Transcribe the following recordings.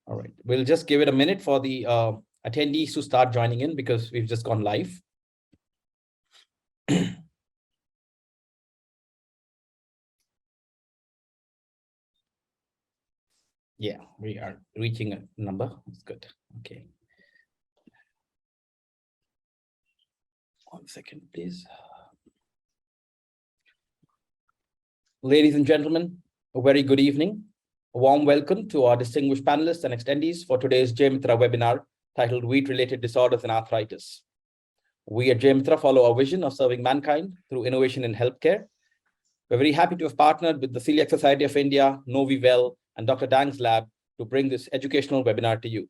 All right, we'll just give it a minute for the attendees to start joining in because we've just gone live. Yeah, we are reaching a number. That's good. Okay. 1 second, please. Ladies and gentlemen, a very good evening. A warm welcome to our distinguished panelists and attendees for today's JMitra webinar titled Wheat-Related Disorders and Arthritis. We at JMitra follow our vision of serving mankind through innovation in healthcare. We're very happy to have partnered with the Celiac Society of India, Nov2022, and Dr. Dang's lab to bring this educational webinar to you.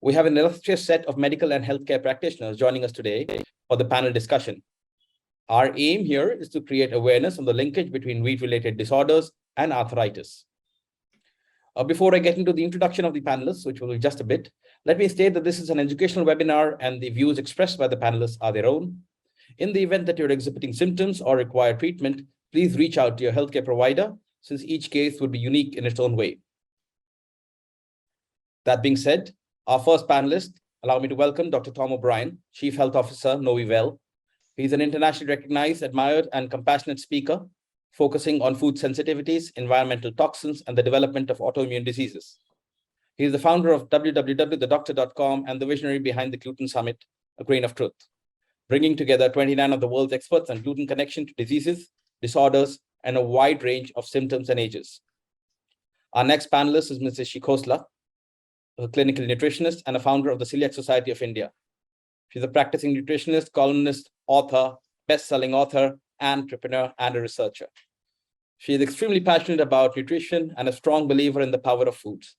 We have an illustrious set of medical and healthcare practitioners joining us today for the panel discussion. Our aim here is to create awareness on the linkage between wheat-related disorders and arthritis. Before I get into the introduction of the panelists, which will be just a bit, let me state that this is an educational webinar and the views expressed by the panelists are their own. In the event that you're exhibiting symptoms or require treatment, please reach out to your healthcare provider, since each case would be unique in its own way. That being said, our first panelist, allow me to welcome Dr. Tom O'Brien, Chief Health Officer, Nov2022. He's an internationally recognized, admired, and compassionate speaker, focusing on food sensitivities, environmental toxins, and the development of autoimmune diseases. He is the founder of www.thedoctor.com and the visionary behind the Gluten Summit, A Grain of Truth, bringing together 29 of the world's experts on gluten connection to diseases, disorders, and a wide range of symptoms and ages. Our next panelist is Mrs. Khosla, a clinical nutritionist and a founder of the Celiac Society of India. She's a practicing nutritionist, columnist, author, best-selling author, entrepreneur, and a researcher. She is extremely passionate about nutrition and a strong believer in the power of foods.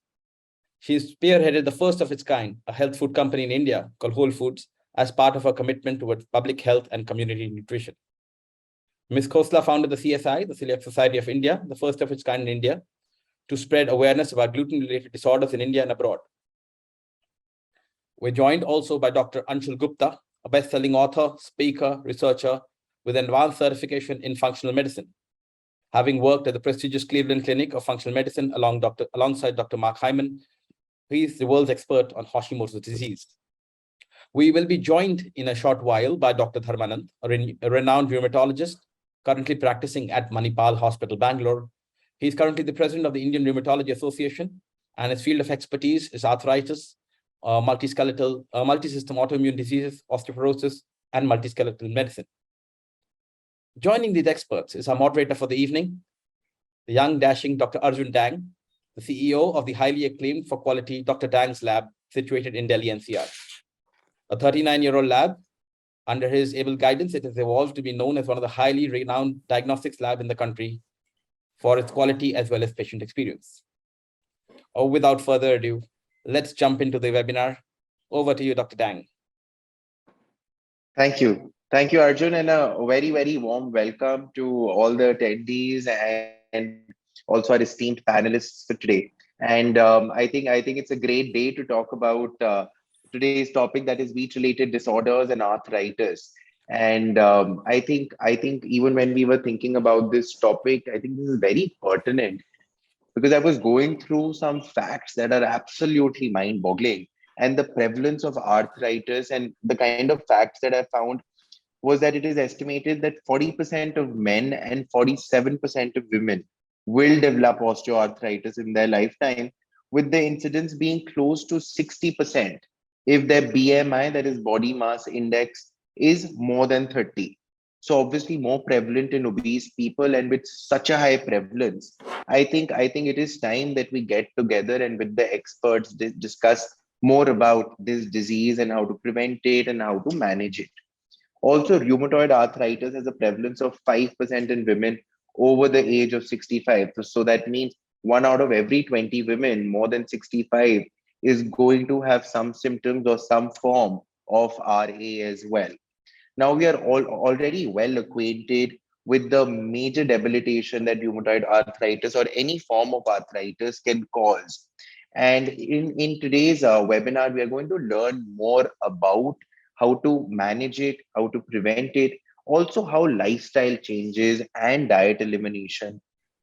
She's spearheaded the first of its kind, a health food company in India called Whole Foods, as part of her commitment towards public health and community nutrition. Ms. Khosla founded the CSI, the Celiac Society of India, the first of its kind in India, to spread awareness about gluten-related disorders in India and abroad. We're joined also by Dr. Anshul Gupta, a best-selling author, speaker, researcher with advanced certification in functional medicine, having worked at the prestigious Cleveland Clinic of Functional Medicine alongside Dr. Mark Hyman. He is the world's expert on Hashimoto's disease. We will be joined in a short while by Dr. Dharmanand, a renowned rheumatologist currently practicing at Manipal Hospital, Bangalore. He is currently the president of the Indian Rheumatology Association, and his field of expertise is arthritis, multisystem autoimmune diseases, osteoporosis, and multiskeletal medicine. Joining these experts is our moderator for the evening, the young, dashing Dr. ArjunDang, the CEO of the highly acclaimed for quality Dr. Dang's lab, situated in Delhi NCR. A 39-year-old lab, under his able guidance, it has evolved to be known as one of the highly renowned diagnostics lab in the country for its quality as well as patient experience. Without further ado, let's jump into the webinar. Over to you, Dr. Dang. Thank you. Thank you, Arjun, and a very, very warm welcome to all the attendees and also our esteemed panelists for today. And I think it's a great day to talk about today's topic, that is wheat-related disorders and arthritis. And I think even when we were thinking about this topic, I think this is very pertinent because I was going through some facts that are absolutely mind-boggling, and the prevalence of arthritis and the kind of facts that I found was that it is estimated that 40% of men and 47% of women will develop osteoarthritis in their lifetime, with the incidence being close to 60% if their BMI, that is body mass index, is more than 30. So obviously more prevalent in obese people, and with such a high prevalence, I think it is time that we get together and with the experts discuss more about this disease and how to prevent it and how to manage it. Also, rheumatoid arthritis has a prevalence of 5% in women over the age of 65. So that means 1 out of every 20 women more than 65 is going to have some symptoms or some form of RA as well. Now, we are already well acquainted with the major debilitation that rheumatoid arthritis or any form of arthritis can cause. And in today's webinar, we are going to learn more about how to manage it, how to prevent it, also how lifestyle changes and diet elimination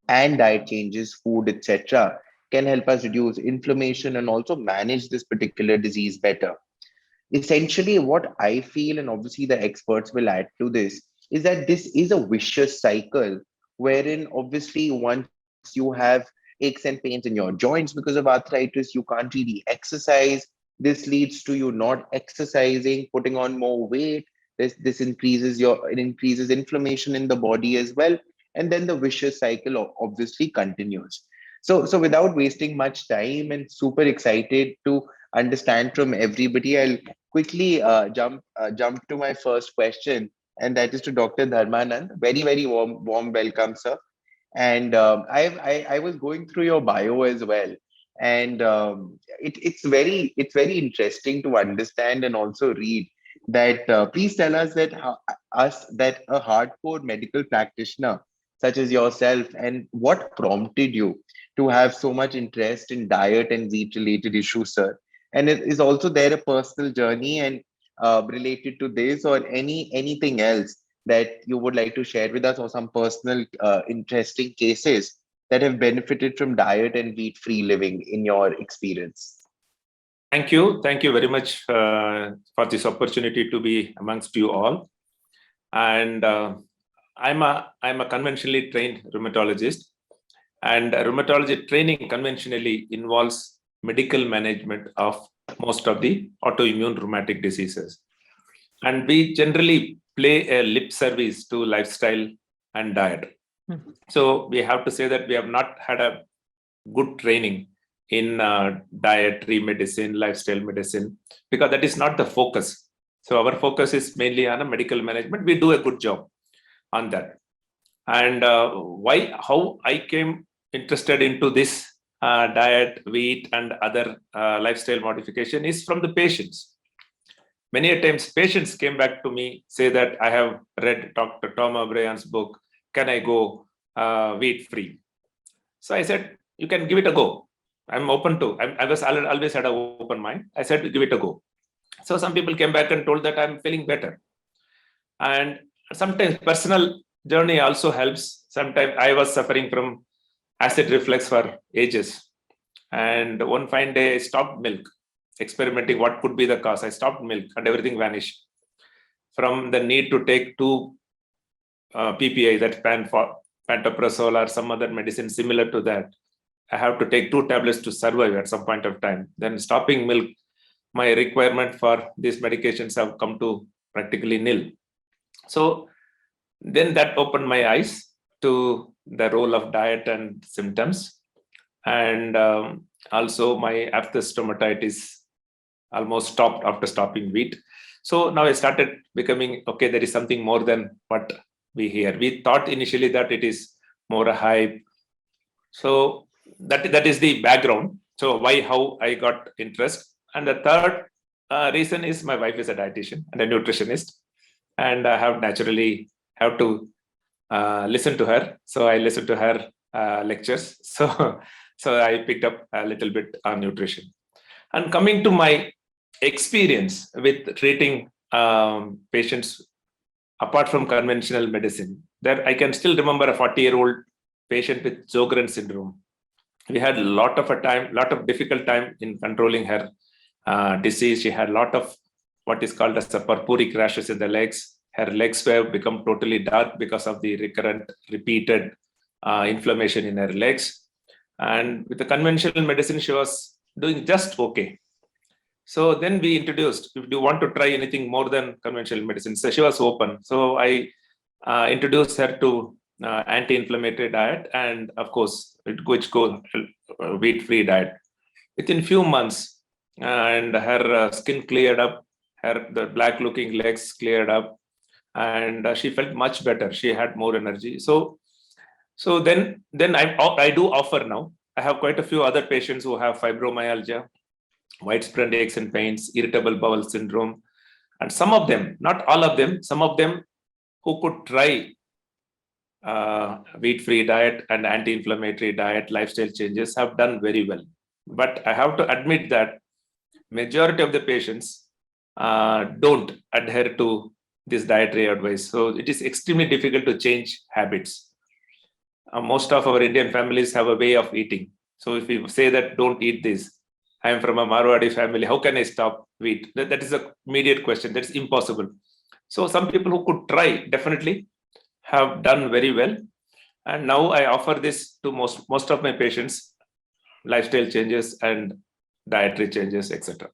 and diet changes, food, etc., can help us reduce inflammation and also manage this particular disease better. Essentially, what I feel, and obviously the experts will add to this, is that this is a vicious cycle wherein obviously once you have aches and pains in your joints because of arthritis, you can't really exercise. This leads to you not exercising, putting on more weight. This increases inflammation in the body as well, and then the vicious cycle obviously continues. So without wasting much time, and super excited to understand from everybody, I'll quickly jump to my first question, and that is to Dr. Dharmanand. Very warm welcome, sir. And I was going through your bio as well, and it's very interesting to understand and also read that. Please tell us that a hardcore medical practitioner such as yourself, and what prompted you to have so much interest in diet and wheat related issues, sir. And is also there a personal journey and related to this, or anything else that you would like to share with us, or some personal interesting cases that have benefited from diet and wheat free living in your experience? Thank you. Thank you very much for this opportunity to be amongst you all. And I'm a conventionally trained rheumatologist, and rheumatology training conventionally involves medical management of most of the autoimmune rheumatic diseases. And we generally play a lip service to lifestyle and diet. So we have to say that we have not had a good training in dietary medicine, lifestyle medicine, because that is not the focus. So our focus is mainly on a medical management. We do a good job on that. And how I came interested into this diet, wheat, and other lifestyle modification is from the patients. Many a times patients came back to me, say that I have read Dr. Tom O'Brien's book, can I go wheat free? So I said, you can give it a go. I'm open to, I was always had an open mind. I said, give it a go. So some people came back and told that I'm feeling better. And sometimes personal journey also helps. Sometimes I was suffering from acid reflux for ages. And one fine day I stopped milk, experimenting what could be the cause. I stopped milk and everything vanished. From the need to take 2 PPI, that pantoprazole or some other medicine similar to that, I have to take 2 tablets to survive at some point of time. Then stopping milk, my requirement for these medications have come to practically nil. So then that opened my eyes to the role of diet and symptoms. And also my aphthous stomatitis almost stopped after stopping wheat. So now I started becoming, okay, there is something more than what we hear. We thought initially that it is more a hype. So that is the background. So how I got interest. And the third reason is my wife is a dietitian and a nutritionist, and I have naturally have to listen to her. So I listened to her lectures. So I picked up a little bit on nutrition. And coming to my experience with treating patients apart from conventional medicine, that I can still remember a 40-year-old patient with Sjogren's syndrome. We had a lot of difficult time in controlling her disease. She had a lot of what is called as the purpuric rashes in the legs. Her legs have become totally dark because of the recurrent, repeated inflammation in her legs. And with the conventional medicine, she was doing just okay. So then we introduced, if you want to try anything more than conventional medicine, so she was open. So I introduced her to anti-inflammatory diet, and of course, which goes wheat-free diet. Within few months, and her skin cleared up, the black-looking legs cleared up, and she felt much better. She had more energy. So then I do offer now. I have quite a few other patients who have fibromyalgia, widespread aches and pains, irritable bowel syndrome, and some of them, not all of them, some of them who could try wheat-free diet and anti-inflammatory diet, lifestyle changes have done very well. But I have to admit that majority of the patients don't adhere to this dietary advice. So it is extremely difficult to change habits. Most of our Indian families have a way of eating. So if we say that don't eat this, I am from a Marwadi family, how can I stop wheat? That is a immediate question. That's impossible. So some people who could try definitely have done very well. And now I offer this to most of my patients, lifestyle changes and dietary changes, etc.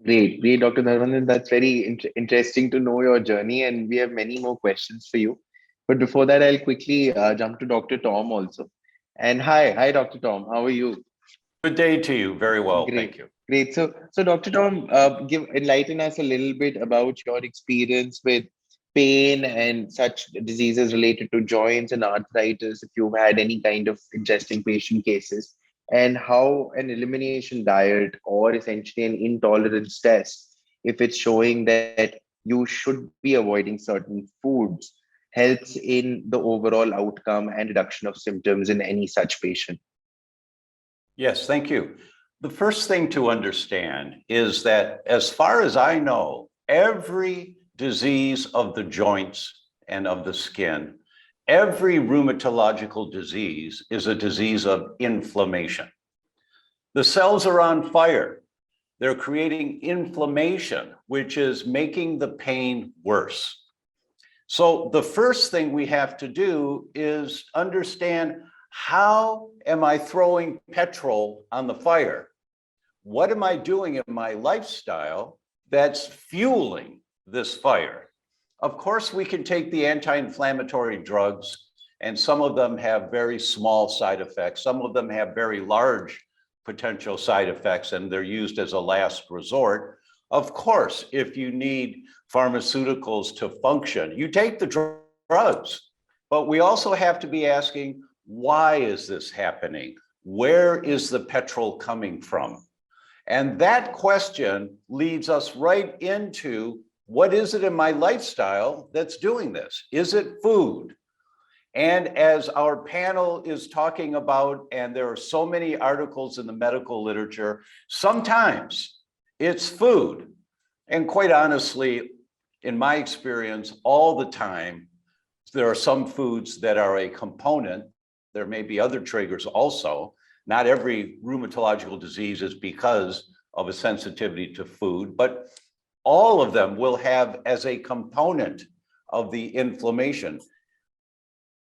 Great, great, Dr. Dharmanand. That's very interesting to know your journey, and we have many more questions for you. But before that, I'll quickly jump to Dr. Tom also. And hi, Dr. Tom. How are you? Good day to you. Very well, Great. thank you. Great. So Dr. Tom, enlighten us a little bit about your experience with pain and such diseases related to joints and arthritis, if you've had any kind of interesting patient cases, and how an elimination diet or essentially an intolerance test, if it's showing that you should be avoiding certain foods, helps in the overall outcome and reduction of symptoms in any such patient. Yes, thank you. The first thing to understand is that, as far as I know, every disease of the joints and of the skin, every rheumatological disease is a disease of inflammation. The cells are on fire. They're creating inflammation, which is making the pain worse. So the first thing we have to do is understand, how am I throwing petrol on the fire? What am I doing in my lifestyle that's fueling this fire? Of course, we can take the anti-inflammatory drugs, and some of them have very small side effects. Some of them have very large potential side effects, and they're used as a last resort. Of course, if you need pharmaceuticals to function, you take the drugs. But we also have to be asking, why is this happening? Where is the petrol coming from? And that question leads us right into, what is it in my lifestyle that's doing this? Is it food? And as our panel is talking about, and there are so many articles in the medical literature, sometimes it's food. And quite honestly, in my experience, all the time, there are some foods that are a component. There may be other triggers also. Not every rheumatological disease is because of a sensitivity to food, but all of them will have as a component of the inflammation.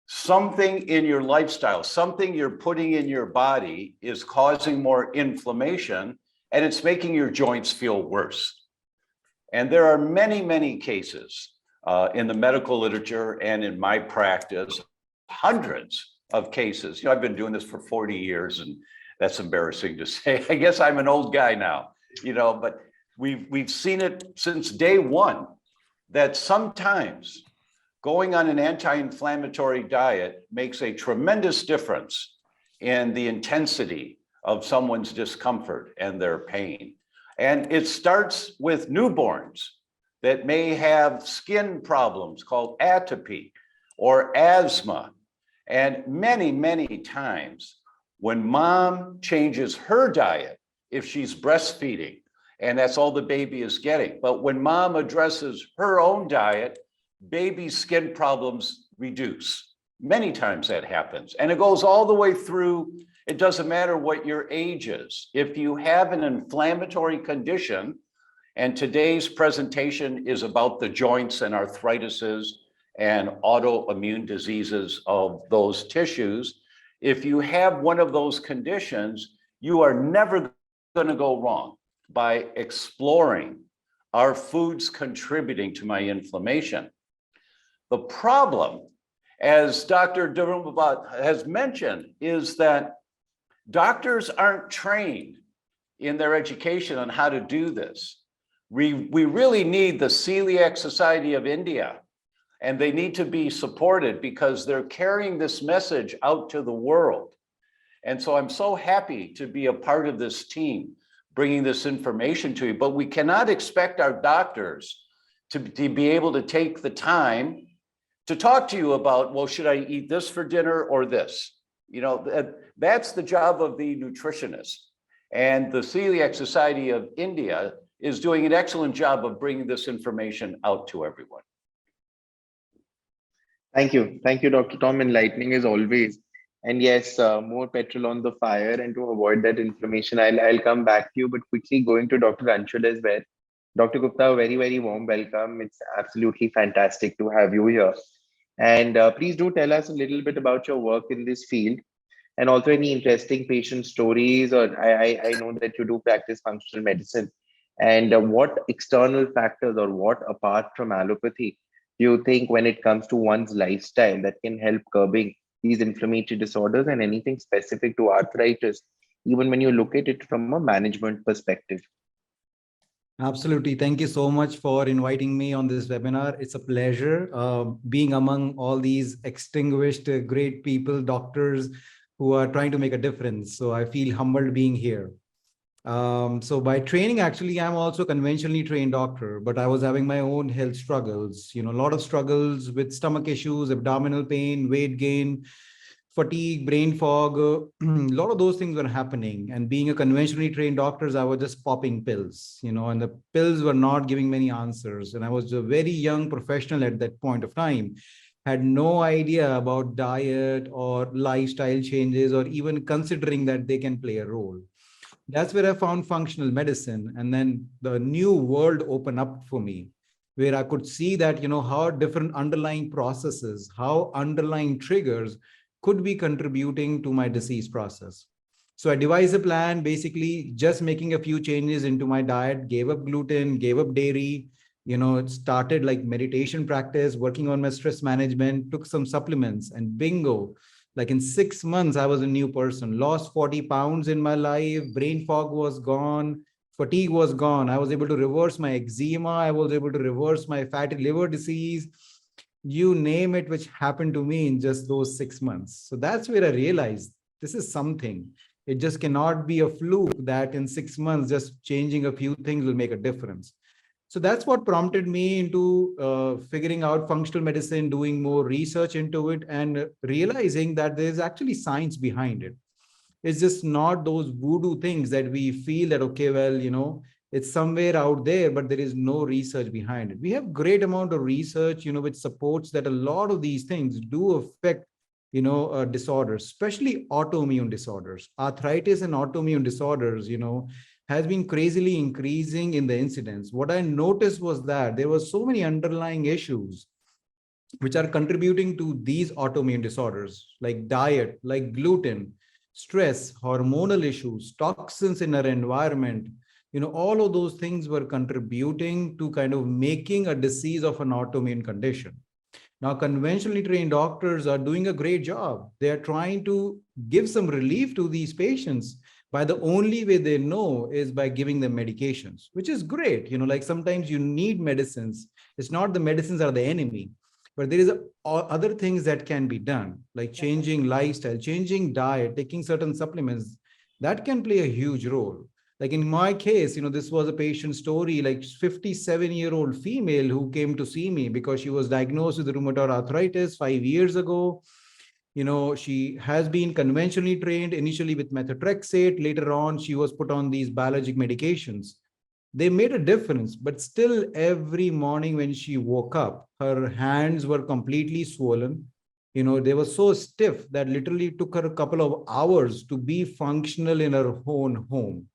Something in your lifestyle, something you're putting in your body is causing more inflammation, and it's making your joints feel worse. And there are many, many cases in the medical literature and in my practice, hundreds of cases. I've been doing this for 40 years, and that's embarrassing to say. I guess I'm an old guy now, but we've seen it since day one, that sometimes going on an anti-inflammatory diet makes a tremendous difference in the intensity of someone's discomfort and their pain. And it starts with newborns that may have skin problems called atopy or asthma. And many, many times when mom changes her diet, if she's breastfeeding, and that's all the baby is getting, but when mom addresses her own diet, baby's skin problems reduce. Many times that happens. And it goes all the way through. It doesn't matter what your age is. If you have an inflammatory condition, and today's presentation is about the joints and arthritises and autoimmune diseases of those tissues, if you have one of those conditions, you are never going to go wrong by exploring, are foods contributing to my inflammation? The problem, as Dr. Dhirubhat has mentioned, is that doctors aren't trained in their education on how to do this. We really need the Celiac Society of India, and they need to be supported because they're carrying this message out to the world. And so I'm so happy to be a part of this team, bringing this information to you, but we cannot expect our doctors to be able to take the time to talk to you about, well, should I eat this for dinner or this? That's the job of the nutritionist. And the Celiac Society of India is doing an excellent job of bringing this information out to everyone. Thank you. Thank you, Dr. Tom. Enlightening as always. And yes, more petrol on the fire, and to avoid that inflammation, I'll come back to you, but quickly going to Dr. Anshul as well. Dr. Gupta, very, very warm welcome. It's absolutely fantastic to have you here. And please do tell us a little bit about your work in this field, and also any interesting patient stories. Or I know that you do practice functional medicine. And what external factors, or what apart from allopathy, do you think when it comes to one's lifestyle that can help curbing these inflammatory disorders, and anything specific to arthritis, even when you look at it from a management perspective? Absolutely. Thank you so much for inviting me on this webinar. It's a pleasure being among all these extinguished great people, doctors who are trying to make a difference. So I feel humbled being here. So by training, actually, I'm also a conventionally trained doctor, but I was having my own health struggles, a lot of struggles with stomach issues, abdominal pain, weight gain, fatigue, brain fog, a lot of those things were happening. And being a conventionally trained doctor, I was just popping pills, and the pills were not giving many answers. And I was a very young professional at that point of time, had no idea about diet or lifestyle changes, or even considering that they can play a role. That's where I found functional medicine. And then the new world opened up for me, where I could see that, how different underlying processes, how underlying triggers could be contributing to my disease process. So I devised a plan, basically just making a few changes into my diet, gave up gluten, gave up dairy, it started like meditation practice, working on my stress management, took some supplements, and bingo, like in 6 months, I was a new person, lost 40 pounds in my life, brain fog was gone, fatigue was gone. I was able to reverse my eczema. I was able to reverse my fatty liver disease. You name it, which happened to me in just those 6 months. So that's where I realized this is something. It just cannot be a fluke that in 6 months, just changing a few things will make a difference. So that's what prompted me into figuring out functional medicine, doing more research into it, and realizing that there's actually science behind it. It's just not those voodoo things that we feel that, okay, well, it's somewhere out there, but there is no research behind it. We have great amount of research, which supports that a lot of these things do affect, disorders, especially autoimmune disorders. Arthritis and autoimmune disorders, has been crazily increasing in the incidence. What I noticed was that there were so many underlying issues which are contributing to these autoimmune disorders, like diet, like gluten, stress, hormonal issues, toxins in our environment. All of those things were contributing to kind of making a disease of an autoimmune condition. Now, conventionally trained doctors are doing a great job. They are trying to give some relief to these patients by the only way they know is by giving them medications, which is great. Like sometimes you need medicines. It's not the medicines are the enemy, but there is other things that can be done, like changing lifestyle, changing diet, taking certain supplements. That can play a huge role. Like in my case, this was a patient story, like 57-year-old female who came to see me because she was diagnosed with rheumatoid arthritis 5 years ago. She has been conventionally trained initially with methotrexate. Later on, she was put on these biologic medications. They made a difference, but still every morning when she woke up, her hands were completely swollen. They were so stiff that literally took her a couple of hours to be functional in her own home.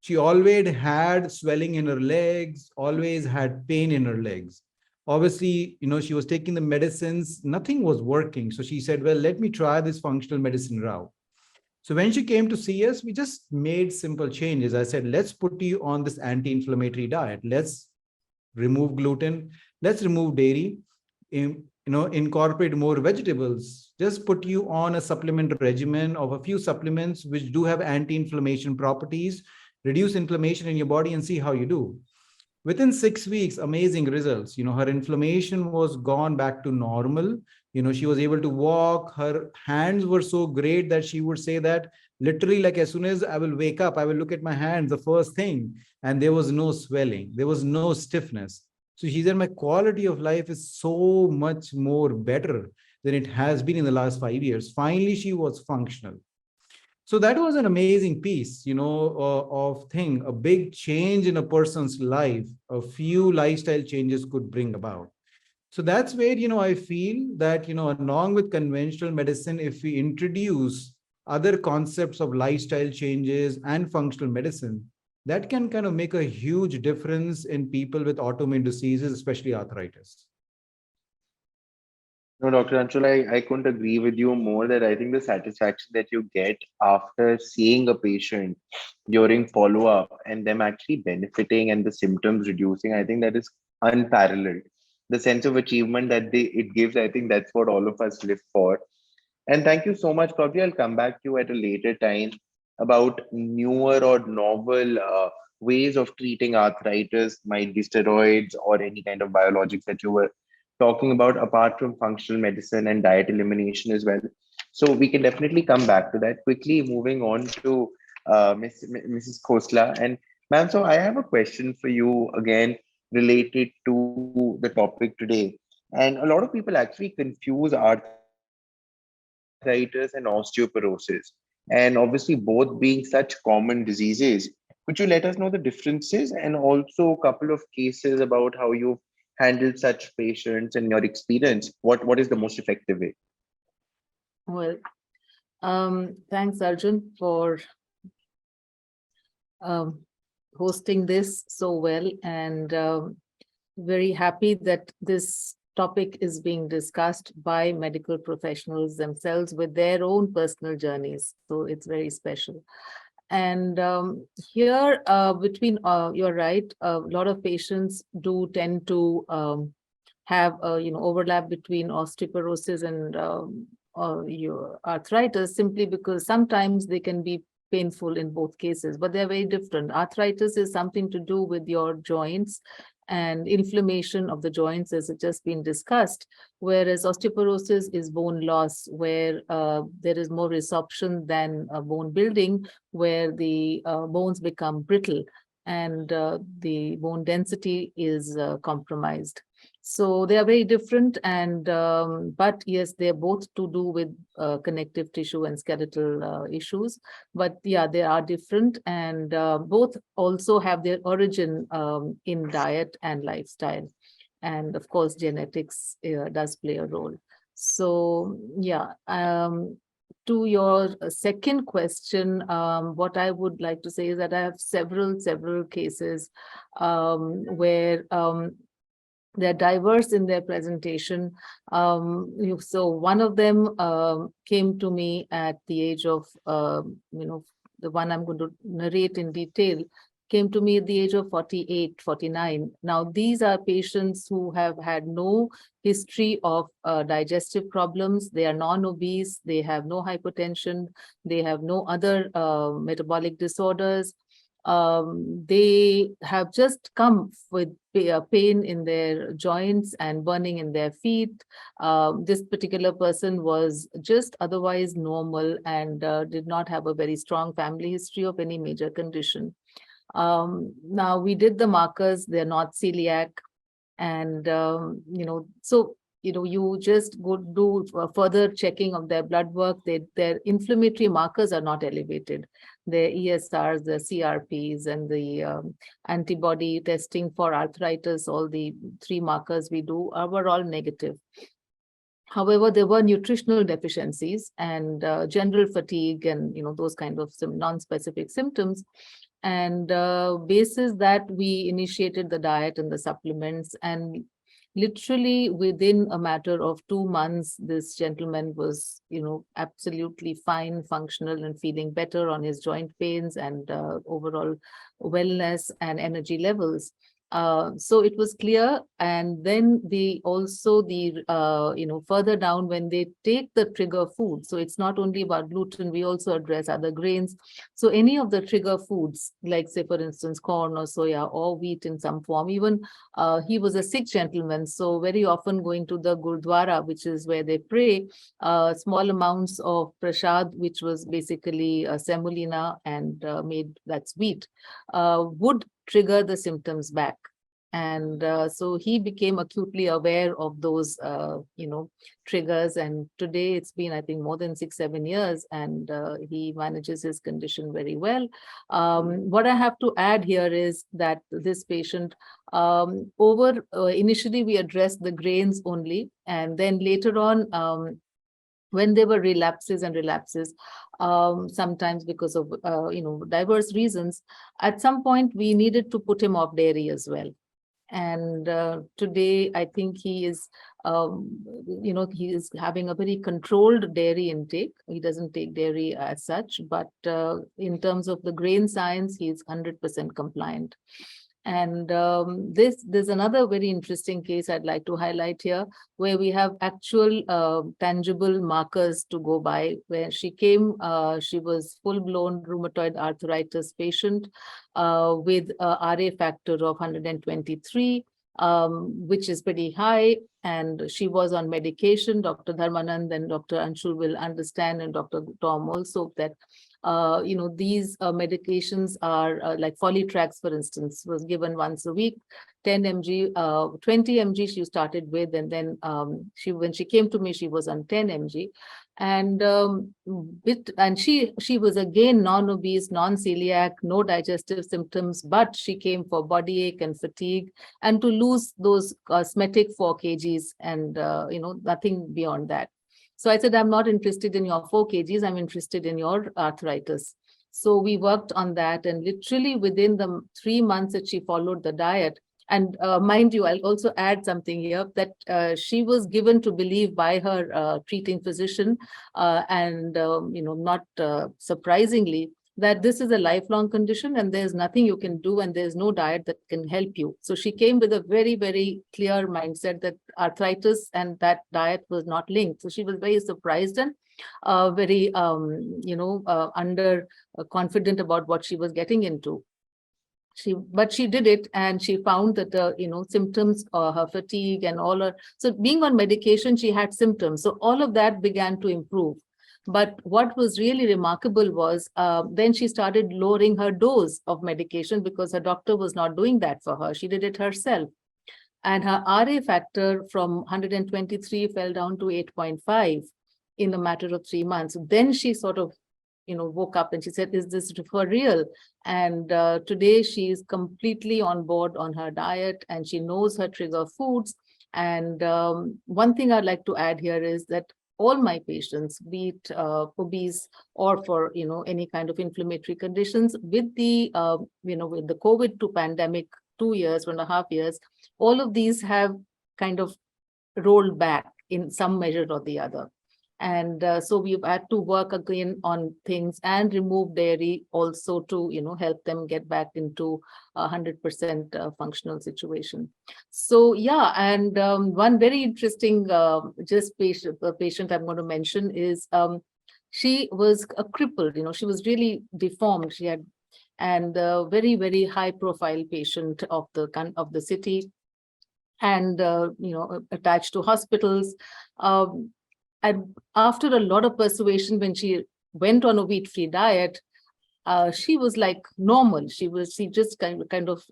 She always had swelling in her legs, always had pain in her legs. Obviously, she was taking the medicines, nothing was working. So she said, well, let me try this functional medicine route. So when she came to see us, we just made simple changes. I said, let's put you on this anti-inflammatory diet. Let's remove gluten. Let's remove dairy. Incorporate more vegetables. Just put you on a supplement regimen of a few supplements which do have anti-inflammation properties, reduce inflammation in your body, and see how you do. Within 6 weeks, amazing results. Her inflammation was gone back to normal. She was able to walk. Her hands were so great that she would say that literally, like as soon as I will wake up, I will look at my hands, the first thing, and there was no swelling. There was no stiffness. So she said, my quality of life is so much more better than it has been in the last 5 years. Finally, she was functional. So that was an amazing piece, of thing, a big change in a person's life, a few lifestyle changes could bring about. So that's where, I feel that, along with conventional medicine, if we introduce other concepts of lifestyle changes and functional medicine, that can kind of make a huge difference in people with autoimmune diseases, especially arthritis. No, Dr. Anshul, I couldn't agree with you more that I think the satisfaction that you get after seeing a patient during follow-up and them actually benefiting and the symptoms reducing, I think that is unparalleled. The sense of achievement that it gives, I think that's what all of us live for. And thank you so much. Probably I'll come back to you at a later time about newer or novel ways of treating arthritis, might be steroids or any kind of biologics that you were talking about, apart from functional medicine and diet elimination as well. So we can definitely come back to that. Quickly moving on to Mrs. Khosla. And ma'am, so I have a question for you again related to the topic today. And a lot of people actually confuse arthritis and osteoporosis. And obviously, both being such common diseases, could you let us know the differences and also a couple of cases about how you've handled such patients and your experience? What is the most effective way? Well, thanks, Arjun, for hosting this so well, and very happy that this topic is being discussed by medical professionals themselves with their own personal journeys. So it's very special. And here, you're right, a lot of patients do tend to have overlap between osteoporosis and your arthritis, simply because sometimes they can be painful in both cases, but they're very different. Arthritis is something to do with your joints and inflammation of the joints, as it just been discussed, whereas osteoporosis is bone loss, where there is more resorption than bone building, where the bones become brittle and the bone density is compromised. So they are very different, and but yes, they're both to do with connective tissue and skeletal issues. But yeah, they are different, and both also have their origin in diet and lifestyle, and of course, genetics does play a role. So yeah. To your second question, what I would like to say is that I have several cases where they're diverse in their presentation. So one of them came to me at the age of, the one I'm going to narrate in detail, came to me at the age of 48, 49. Now, these are patients who have had no history of digestive problems. They are non-obese. They have no hypertension. They have no other metabolic disorders. They have just come with pain in their joints and burning in their feet. This particular person was just otherwise normal and did not have a very strong family history of any major condition. Now we did the markers, they're not celiac, and so you just go do further checking of their blood work. Their inflammatory markers are not elevated. Their ESRs, the CRPs, and the antibody testing for arthritis, all the 3 markers we do were all negative. However, there were nutritional deficiencies and general fatigue and those kind of some non-specific symptoms. And basis that, we initiated the diet and the supplements, and literally within a matter of 2 months, this gentleman was, absolutely fine, functional, and feeling better on his joint pains and overall wellness and energy levels. So it was clear. And then further down, when they take the trigger food, so it's not only about gluten, we also address other grains. So any of the trigger foods, like say, for instance, corn or soya or wheat in some form, even he was a Sikh gentleman. So very often going to the Gurdwara, which is where they pray, small amounts of prasad, which was basically semolina and made, that's wheat, would trigger the symptoms back. And so he became acutely aware of those, triggers. And today it's been, I think, more than 6-7 years, and he manages his condition very well. What I have to add here is that this patient, initially we addressed the grains only, and then later on, when there were relapses, sometimes because of diverse reasons, at some point we needed to put him off dairy as well. And today, I think he is, he is having a very controlled dairy intake. He doesn't take dairy as such, but in terms of the grain science, he is 100% compliant. And there's another very interesting case I'd like to highlight here, where we have actual tangible markers to go by. Where she came, she was full-blown rheumatoid arthritis patient with a RA factor of 123, which is pretty high, and she was on medication. Dr. Dharmanand and Dr. Anshul will understand, and Dr. Tom also, that these medications are like Folitrax, for instance, was given once a week, 10 mg, 20 mg she started with, and then when she came to me, she was on 10 mg. And she was again non-obese, non-celiac, no digestive symptoms, but she came for body ache and fatigue, and to lose those cosmetic 4 kgs, and nothing beyond that. So I said, I'm not interested in your 4 kgs, I'm interested in your arthritis. So we worked on that, and literally within the 3 months that she followed the diet, and mind you, I'll also add something here, that she was given to believe by her treating physician, and not surprisingly, that this is a lifelong condition and there's nothing you can do, and there's no diet that can help you. So she came with a very, very clear mindset that arthritis and that diet was not linked. So she was very surprised and very, under confident about what she was getting into. But she did it, and she found that symptoms, her fatigue and all her, so being on medication, she had symptoms. So all of that began to improve. But what was really remarkable was then she started lowering her dose of medication, because her doctor was not doing that for her. She did it herself. And her RA factor from 123 fell down to 8.5 in a matter of 3 months. Then she sort of woke up and she said, is this for real? And today she is completely on board on her diet, and she knows her trigger foods. And one thing I'd like to add here is that all my patients, be it obese or for any kind of inflammatory conditions, with the with the COVID to pandemic 2.5 years, all of these have kind of rolled back in some measure or the other. And so we've had to work again on things and remove dairy also to help them get back into 100% functional situation. So yeah, and one very interesting patient I'm going to mention is she was a crippled, she was really deformed. She had, and a very, very high profile patient of the city, and attached to hospitals. And after a lot of persuasion, when she went on a wheat-free diet, she was like normal. She just kind of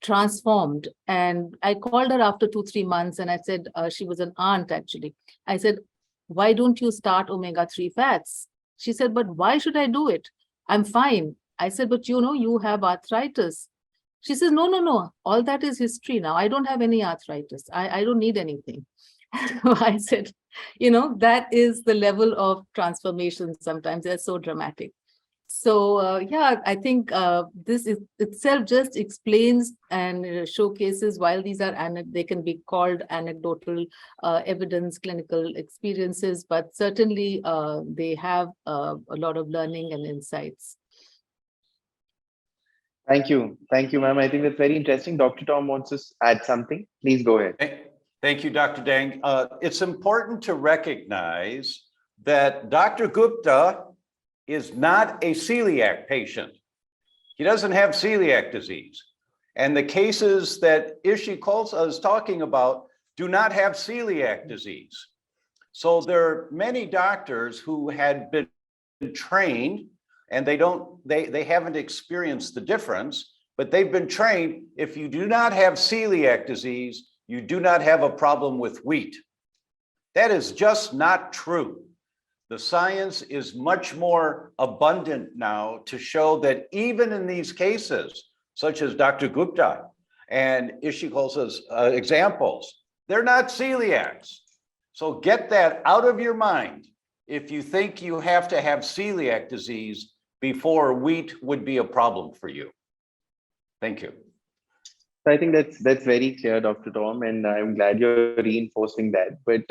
transformed. And I called her after 2-3 months, and I said, she was an aunt actually. I said, why don't you start omega-3 fats? She said, but why should I do it? I'm fine. I said, but you have arthritis. She says, no, all that is history now. I don't have any arthritis. I don't need anything. I said, that is the level of transformation. Sometimes they're so dramatic. So yeah, I think this is itself just explains and showcases, while these are they can be called anecdotal evidence, clinical experiences, but certainly they have a lot of learning and insights. Thank you, ma'am. I think that's very interesting. Dr. Tom wants to add something. Please go ahead. Thank you, Dr. Dang. It's important to recognize that Dr. Gupta is not a celiac patient. He doesn't have celiac disease. And the cases that Ishi Kolsa is talking about do not have celiac disease. So there are many doctors who had been trained and they haven't experienced the difference but they've been trained, if you do not have celiac disease, you do not have a problem with wheat. That is just not true. The science is much more abundant now to show that even in these cases, such as Dr. Gupta and Ishikosa's examples, they're not celiacs. So get that out of your mind if you think you have to have celiac disease before wheat would be a problem for you. Thank you. I think that's very clear, Dr. Tom, and I'm glad you're reinforcing that. But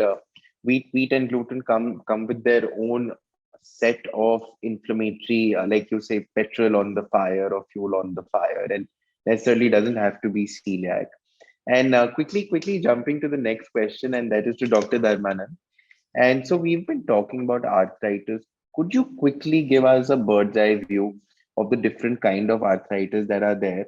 wheat and gluten come with their own set of inflammatory, like you say, petrol on the fire or fuel on the fire, and necessarily doesn't have to be celiac. And quickly jumping to the next question, and that is to Dr. Dharmanan. And so we've been talking about arthritis. Could you quickly give us a bird's eye view of the different kind of arthritis that are there,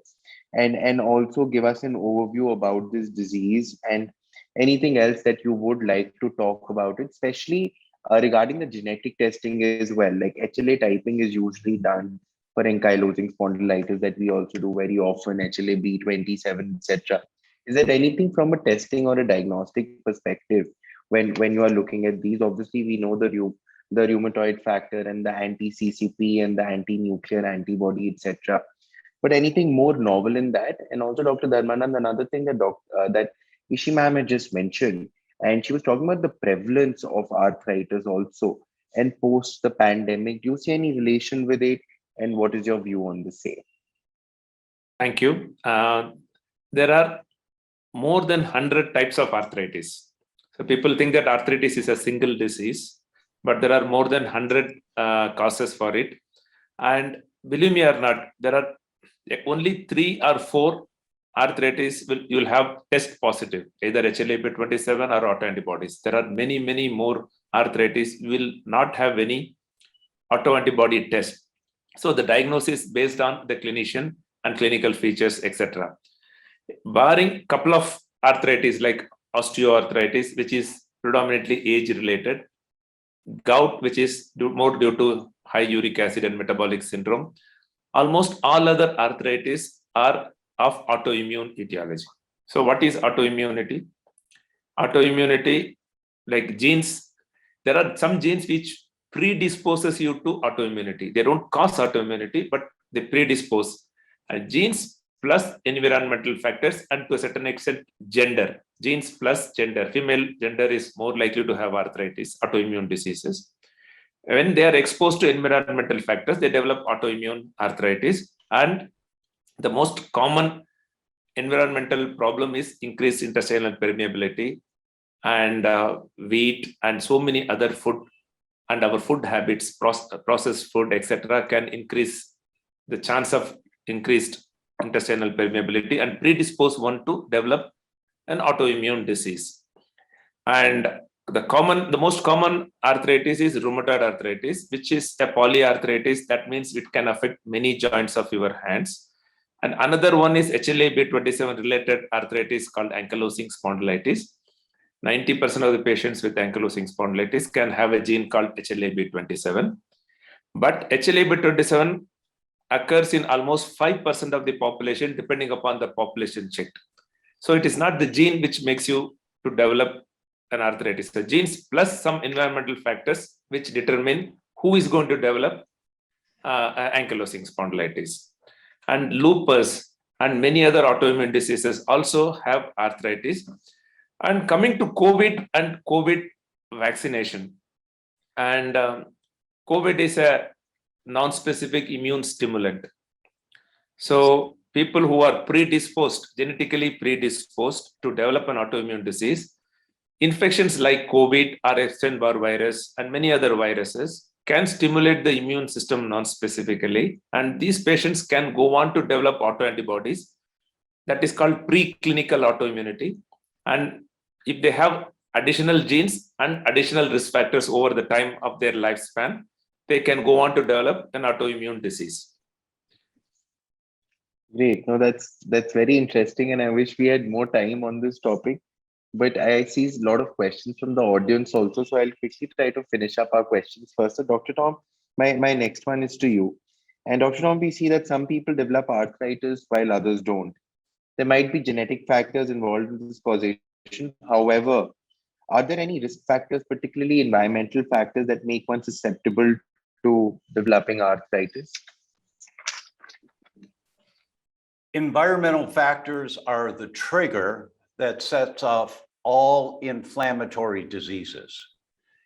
and also give us an overview about this disease and anything else that you would like to talk about it, especially regarding the genetic testing as well. Like HLA typing is usually done for ankylosing spondylitis that we also do very often, HLA B27, etc. Is there anything from a testing or a diagnostic perspective when you are looking at these? Obviously, we know the rheumatoid factor and the anti-CCP and the anti-nuclear antibody, etc. But anything more novel in that? And also, Dr. Dharmanan, another thing that Ishi ma'am had just mentioned, and she was talking about the prevalence of arthritis also and post the pandemic. Do you see any relation with it? And what is your view on the same? Thank you. There are more than 100 types of arthritis. So people think that arthritis is a single disease, but there are more than 100 causes for it. And believe me or not, there are only 3 or 4 arthritis you'll have test positive, either HLA-B27 or autoantibodies. There are many more arthritis will not have any autoantibody test. So the diagnosis based on the clinician and clinical features, etc. Barring couple of arthritis like osteoarthritis, which is predominantly age-related, gout, which is more due to high uric acid and metabolic syndrome, almost all other arthritis are of autoimmune etiology. So what is autoimmunity? Autoimmunity, like genes, there are some genes which predisposes you to autoimmunity. They don't cause autoimmunity, but they predispose. And genes plus environmental factors, and to a certain extent, gender. Genes plus gender. Female gender is more likely to have arthritis, autoimmune diseases. When they are exposed to environmental factors, they develop autoimmune arthritis. And the most common environmental problem is increased intestinal permeability and wheat and so many other food and our food habits, processed food, etc., can increase the chance of increased intestinal permeability and predispose one to develop an autoimmune disease. And the most common arthritis is rheumatoid arthritis, which is a polyarthritis. That means it can affect many joints of your hands. And another one is HLA-B27 related arthritis called ankylosing spondylitis. 90% of the patients with ankylosing spondylitis can have a gene called HLA-B27. But HLA-B27 occurs in almost 5% of the population, depending upon the population checked. So it is not the gene which makes you to develop an arthritis. The genes plus some environmental factors which determine who is going to develop ankylosing spondylitis. And lupus and many other autoimmune diseases also have arthritis. And coming to COVID and COVID vaccination. And COVID is a non-specific immune stimulant. So people who are predisposed, genetically predisposed to develop an autoimmune disease, infections like COVID or Epstein-Barr virus and many other viruses can stimulate the immune system non-specifically. And these patients can go on to develop autoantibodies. That is called preclinical autoimmunity. And if they have additional genes and additional risk factors over the time of their lifespan, they can go on to develop an autoimmune disease. Great. No, that's very interesting, and I wish we had more time on this topic. But I see a lot of questions from the audience also, so I'll quickly try to finish up our questions first. So, Dr. Tom, my next one is to you, And Dr. Tom, we see that some people develop arthritis while others don't. There might be genetic factors involved in this causation. However, are there any risk factors, particularly environmental factors, that make one susceptible to developing arthritis? Environmental factors are the trigger that sets off all inflammatory diseases.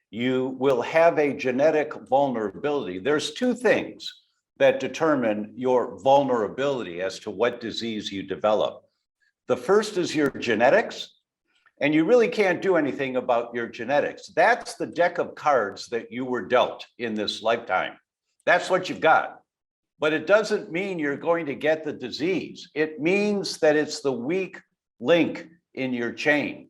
You will have a genetic vulnerability. There's two things that determine your vulnerability as to what disease you develop. The first is your genetics, and you really can't do anything about your genetics. That's the deck of cards that you were dealt in this lifetime. That's what you've got. But it doesn't mean you're going to get the disease. It means that it's the weak link in your chain.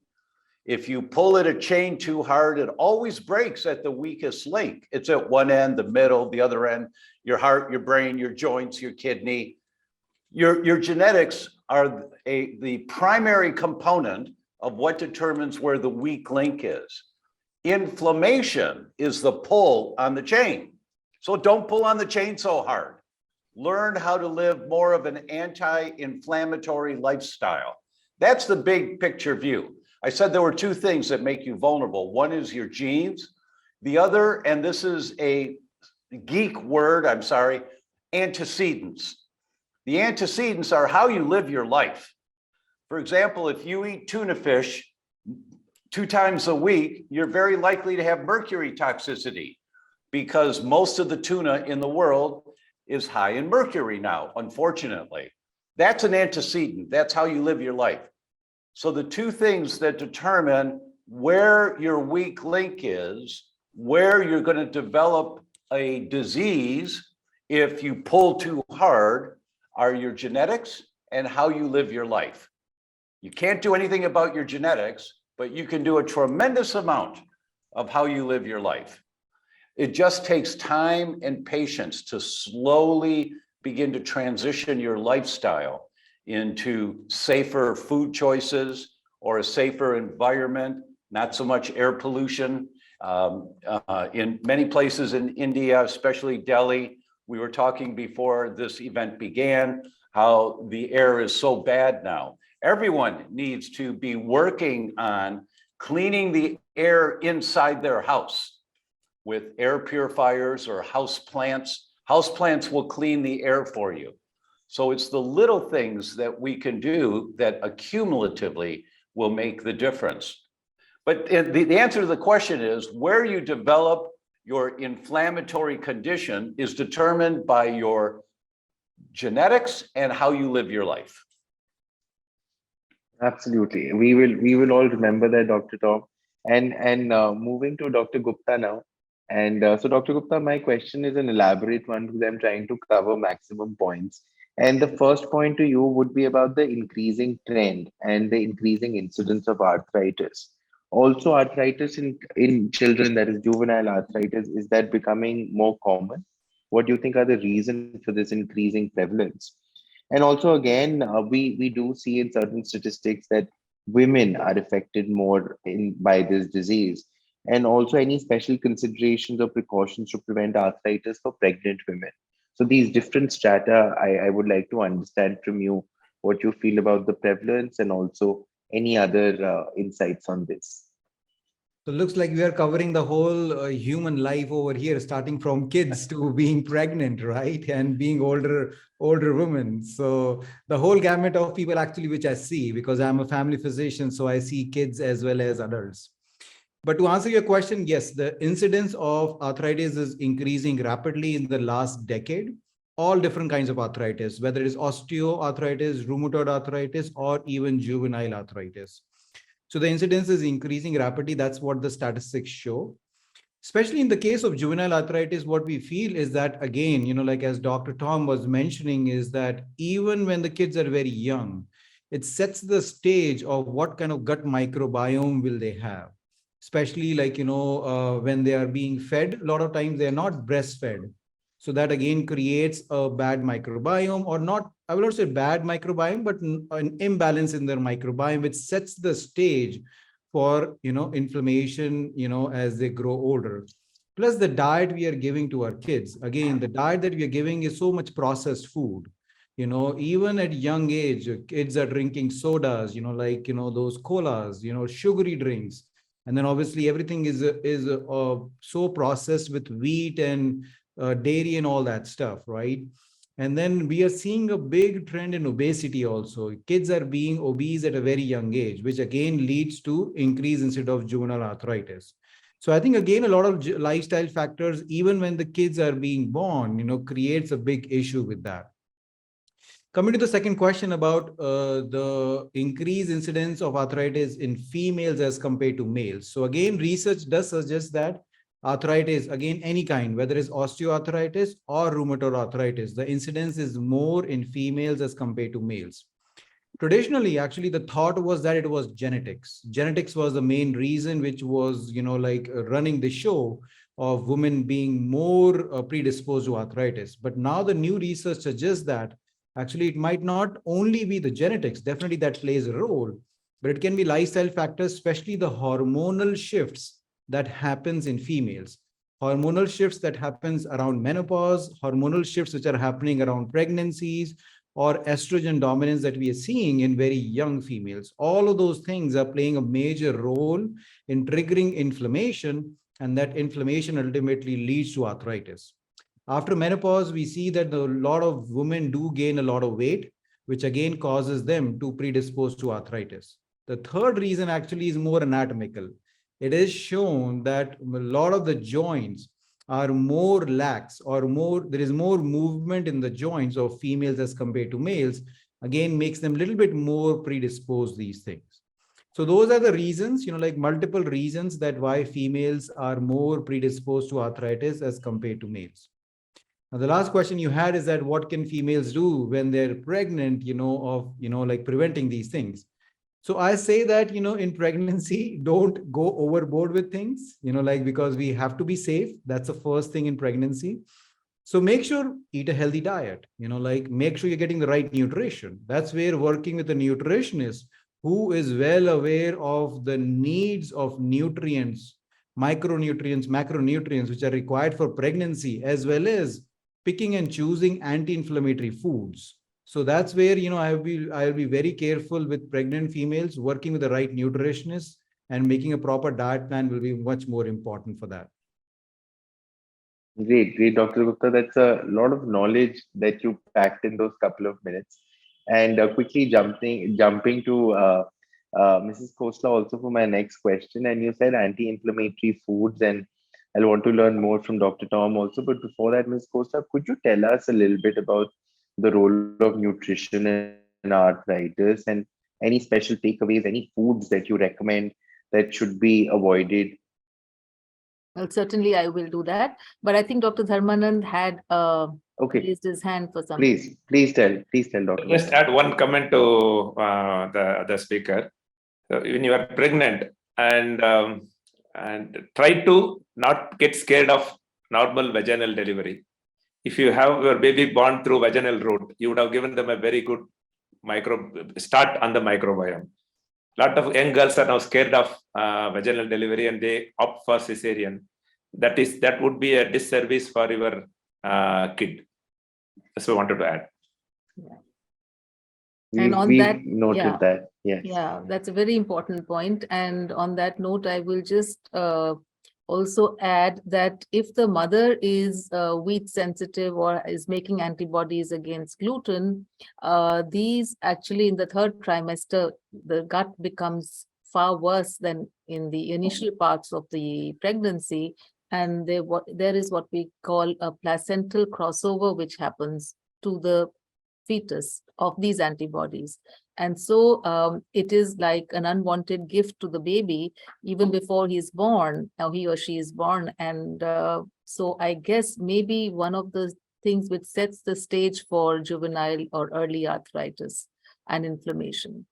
If you pull at a chain too hard, it always breaks at the weakest link. It's at one end, the middle, the other end, your heart, your brain, your joints, your kidney. Your genetics are the primary component of what determines where the weak link is. Inflammation is the pull on the chain. So don't pull on the chain so hard. Learn how to live more of an anti-inflammatory lifestyle. That's the big picture view. I said there were two things that make you vulnerable. One is your genes. The other, and this is a geek word, I'm sorry, antecedents. The antecedents are how you live your life. For example, if you eat tuna fish 2 times a week, you're very likely to have mercury toxicity because most of the tuna in the world is high in mercury now, unfortunately. That's an antecedent. That's how you live your life. So the two things that determine where your weak link is, where you're going to develop a disease if you pull too hard, are your genetics and how you live your life. You can't do anything about your genetics, but you can do a tremendous amount of how you live your life. It just takes time and patience to slowly begin to transition your lifestyle into safer food choices or a safer environment, not so much air pollution. In many places in India, especially Delhi, we were talking before this event began, how the air is so bad now. Everyone needs to be working on cleaning the air inside their house with air purifiers or house plants. House plants will clean the air for you. So it's the little things that we can do that accumulatively will make the difference. But the answer to the question is where you develop your inflammatory condition is determined by your genetics and how you live your life. Absolutely. We will all remember that, Dr. Tom. And moving to Dr. Gupta now. And so Dr. Gupta, my question is an elaborate one because I'm trying to cover maximum points. And the first point to you would be about the increasing trend and the increasing incidence of arthritis. Also, arthritis in children, that is juvenile arthritis, is that becoming more common? What do you think are the reasons for this increasing prevalence? And also, again, we do see in certain statistics that women are affected more by this disease. And also any special considerations or precautions to prevent arthritis for pregnant women. So these different strata, I would like to understand from you what you feel about the prevalence and also any other insights on this. So it looks like we are covering the whole human life over here, starting from kids to being pregnant, right? And being older women. So the whole gamut of people actually, which I see, because I'm a family physician, so I see kids as well as adults. But to answer your question, yes, the incidence of arthritis is increasing rapidly in the last decade. All different kinds of arthritis, whether it is osteoarthritis, rheumatoid arthritis, or even juvenile arthritis. So the incidence is increasing rapidly. That's what the statistics show. Especially in the case of juvenile arthritis, what we feel is that, again, like as Dr. Tom was mentioning, is that even when the kids are very young, it sets the stage of what kind of gut microbiome will they have. Especially when they are being fed, a lot of times they're not breastfed. So that again creates a bad microbiome, or not, I will not say bad microbiome, but an imbalance in their microbiome, which sets the stage for, inflammation, as they grow older. plus the diet we are giving to our kids. Again, the diet that we are giving is so much processed food. Even at young age, kids are drinking sodas, like, those colas, sugary drinks. And then obviously everything is so processed with wheat and dairy and all that stuff, right? And then we are seeing a big trend in obesity also. Kids are being obese at a very young age, which again leads to increase instead of juvenile arthritis. So I think, again, a lot of lifestyle factors, even when the kids are being born, creates a big issue with that. Coming to the second question about the increased incidence of arthritis in females as compared to males. So again, research does suggest that arthritis, again, any kind, whether it's osteoarthritis or rheumatoid arthritis, the incidence is more in females as compared to males. Traditionally, actually, the thought was that it was genetics. Genetics was the main reason, which was, like running the show of women being more predisposed to arthritis. But now the new research suggests that actually it might not only be the genetics, definitely that plays a role, but it can be lifestyle factors, especially the hormonal shifts that happens in females. Hormonal shifts that happens around menopause, hormonal shifts which are happening around pregnancies, or estrogen dominance that we are seeing in very young females. All of those things are playing a major role in triggering inflammation, and that inflammation ultimately leads to arthritis. After menopause, we see that a lot of women do gain a lot of weight, which again causes them to predispose to arthritis. The third reason actually is more anatomical. It is shown that a lot of the joints are more lax, or there is more movement in the joints of females as compared to males, again makes them a little bit more predisposed these things. So those are the reasons, like multiple reasons that why females are more predisposed to arthritis as compared to males. Now, the last question you had is that what can females do when they're pregnant, like preventing these things? So I say that, in pregnancy, don't go overboard with things, like, because we have to be safe. That's the first thing in pregnancy. So make sure, eat a healthy diet, like make sure you're getting the right nutrition. That's where working with a nutritionist who is well aware of the needs of nutrients, micronutrients, macronutrients, which are required for pregnancy, as well as picking and choosing anti-inflammatory foods. So that's where, I'll be very careful with pregnant females. Working with the right nutritionist and making a proper diet plan will be much more important for that. Great, Dr. Gupta. That's a lot of knowledge that you packed in those couple of minutes. And quickly jumping to Mrs. Khosla also for my next question. And you said anti-inflammatory foods, and I'll want to learn more from Dr. Tom also. But before that, Ms. Khosla, could you tell us a little bit about the role of nutrition in arthritis, and any special takeaways, any foods that you recommend that should be avoided? Well, certainly I will do that. But I think Dr. Dharmanand had raised his hand for something. Please tell, Dr. Just add one comment to the speaker. So when you are pregnant, and try to not get scared of normal vaginal delivery. If you have your baby born through vaginal route, you would have given them a very good start on the microbiome. A lot of young girls are now scared of vaginal delivery, and they opt for cesarean. That would be a disservice for your kid. That's what I wanted to add. Yeah. And on that, noted that. Yes. Yeah, that's a very important point. And on that note, I will just also add that if the mother is wheat sensitive or is making antibodies against gluten, these actually in the third trimester, the gut becomes far worse than in the initial parts of the pregnancy. And there is what we call a placental crossover, which happens to the fetus of these antibodies. And so it is like an unwanted gift to the baby even before he's born, or he or she is born. And so I guess maybe one of the things which sets the stage for juvenile or early arthritis and inflammation.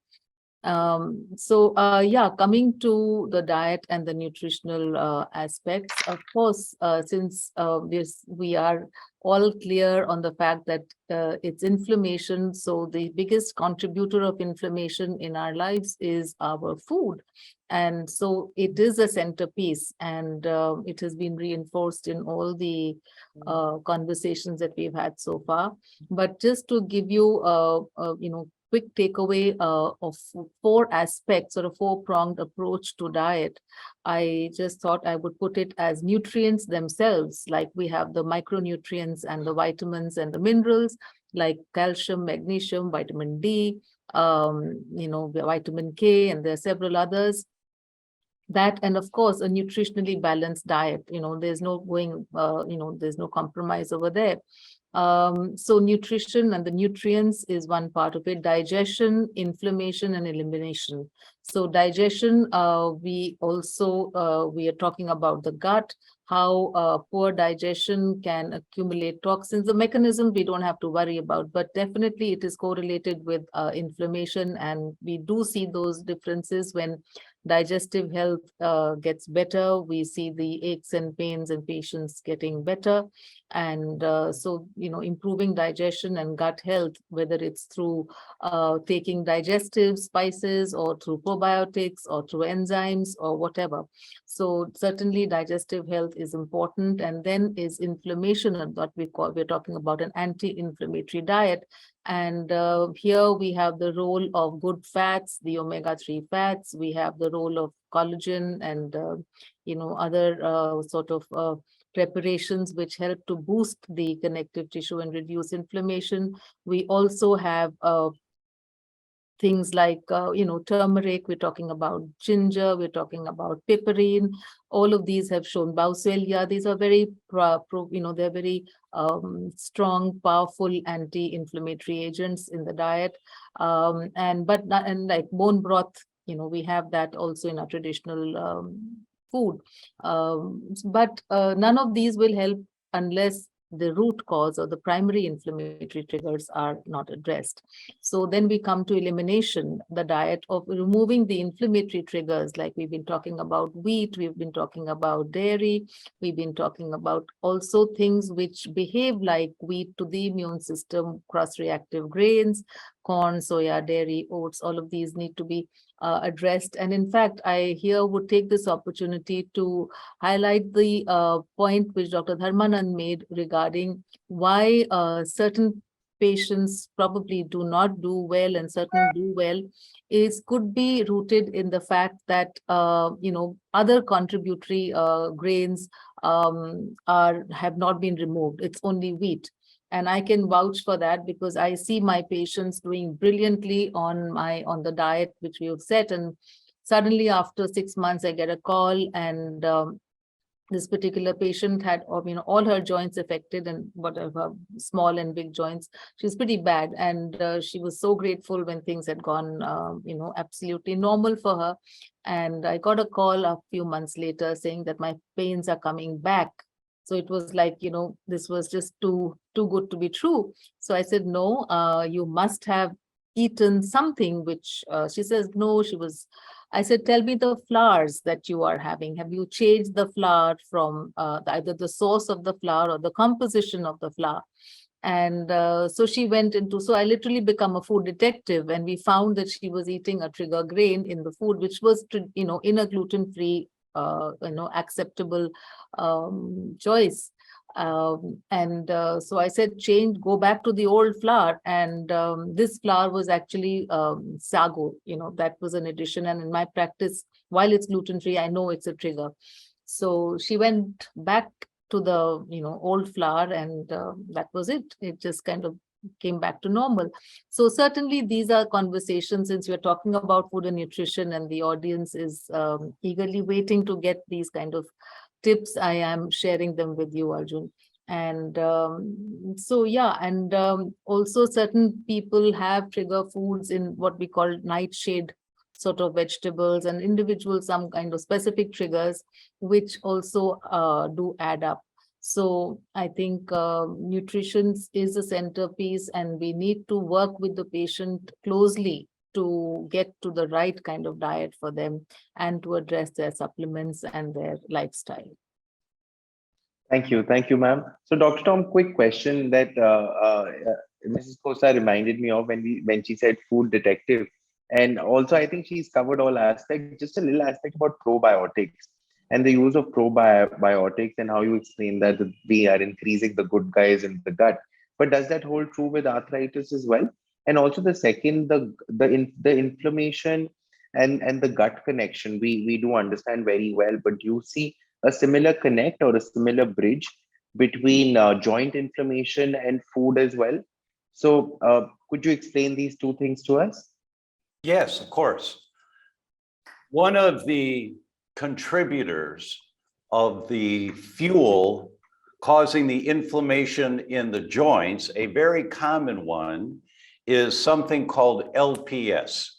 Yeah, coming to the diet and the nutritional aspects, of course, since we are all clear on the fact that it's inflammation. So the biggest contributor of inflammation in our lives is our food. And so it is a centerpiece, and it has been reinforced in all the conversations that we've had so far. But just to give you, quick takeaway of four aspects or a four-pronged approach to diet, I just thought I would put it as nutrients themselves, like we have the micronutrients and the vitamins and the minerals, like calcium, magnesium, vitamin D, vitamin K, and there are several others. That, and of course, a nutritionally balanced diet, there's no going, there's no compromise over there. So nutrition and the nutrients is one part of it. Digestion, inflammation, and elimination. So digestion, we are talking about the gut, how poor digestion can accumulate toxins. The mechanism we don't have to worry about, but definitely it is correlated with inflammation, and we do see those differences when digestive health gets better. We see the aches and pains in patients getting better. And so, improving digestion and gut health, whether it's through taking digestive spices or through probiotics or through enzymes or whatever. So certainly digestive health is important. And then is inflammation, and what we're talking about an anti-inflammatory diet. And here we have the role of good fats, the omega-3 fats. We have the role of collagen and, other sort of preparations which help to boost the connective tissue and reduce inflammation. We also have things like, turmeric, we're talking about ginger, we're talking about piperine. All of these have shown bauxelia. These are very, they're very strong, powerful anti-inflammatory agents in the diet. And like bone broth, we have that also in our traditional food. But none of these will help unless the root cause or the primary inflammatory triggers are not addressed. So then we come to elimination, the diet of removing the inflammatory triggers, like we've been talking about wheat, we've been talking about dairy, we've been talking about also things which behave like wheat to the immune system, cross-reactive grains, corn, soya, dairy, oats, all of these need to be addressed. And in fact, I here would take this opportunity to highlight the point which Dr. Dharmanand made regarding why certain patients probably do not do well and certain do well, could be rooted in the fact that other contributory grains have not been removed. It's only wheat. And I can vouch for that because I see my patients doing brilliantly on the diet which we have set. And suddenly after 6 months, I get a call, and this particular patient had, all her joints affected, and whatever, small and big joints. She's pretty bad. And she was so grateful when things had gone, absolutely normal for her. And I got a call a few months later saying that my pains are coming back. So it was like, this was just too good to be true. So I said, no, you must have eaten something, which she says, no, I said, tell me the flours that you are having. Have you changed the flour from either the source of the flour or the composition of the flour? And so she went into, so I literally become a food detective, and we found that she was eating a trigger grain in the food, which was, in a gluten-free, acceptable choice. So I said, go back to the old flour. And this flour was actually sago, that was an addition. And in my practice, while it's gluten-free, I know it's a trigger. So she went back to the, old flour, and that was it. It just kind of came back to normal. So certainly these are conversations, since we're talking about food and nutrition and the audience is eagerly waiting to get these kind of tips, I am sharing them with you, Arjun. And so, yeah, and also certain people have trigger foods in what we call nightshade sort of vegetables, and individuals, some kind of specific triggers, which also do add up. So I think nutrition is a centerpiece, and we need to work with the patient closely to get to the right kind of diet for them and to address their supplements and their lifestyle. Thank you, ma'am. So, Dr. Tom, quick question that Mrs. Kosa reminded me of when she said food detective, and also I think she's covered all aspects. Just a little aspect about probiotics and the use of probiotics and how you explain that we are increasing the good guys in the gut. But does that hold true with arthritis as well? And also the second, the inflammation and the gut connection, we do understand very well. But do you see a similar connect or a similar bridge between joint inflammation and food as well? So could you explain these two things to us? Yes, of course. One of the contributors of the fuel causing the inflammation in the joints, a very common one, is something called LPS.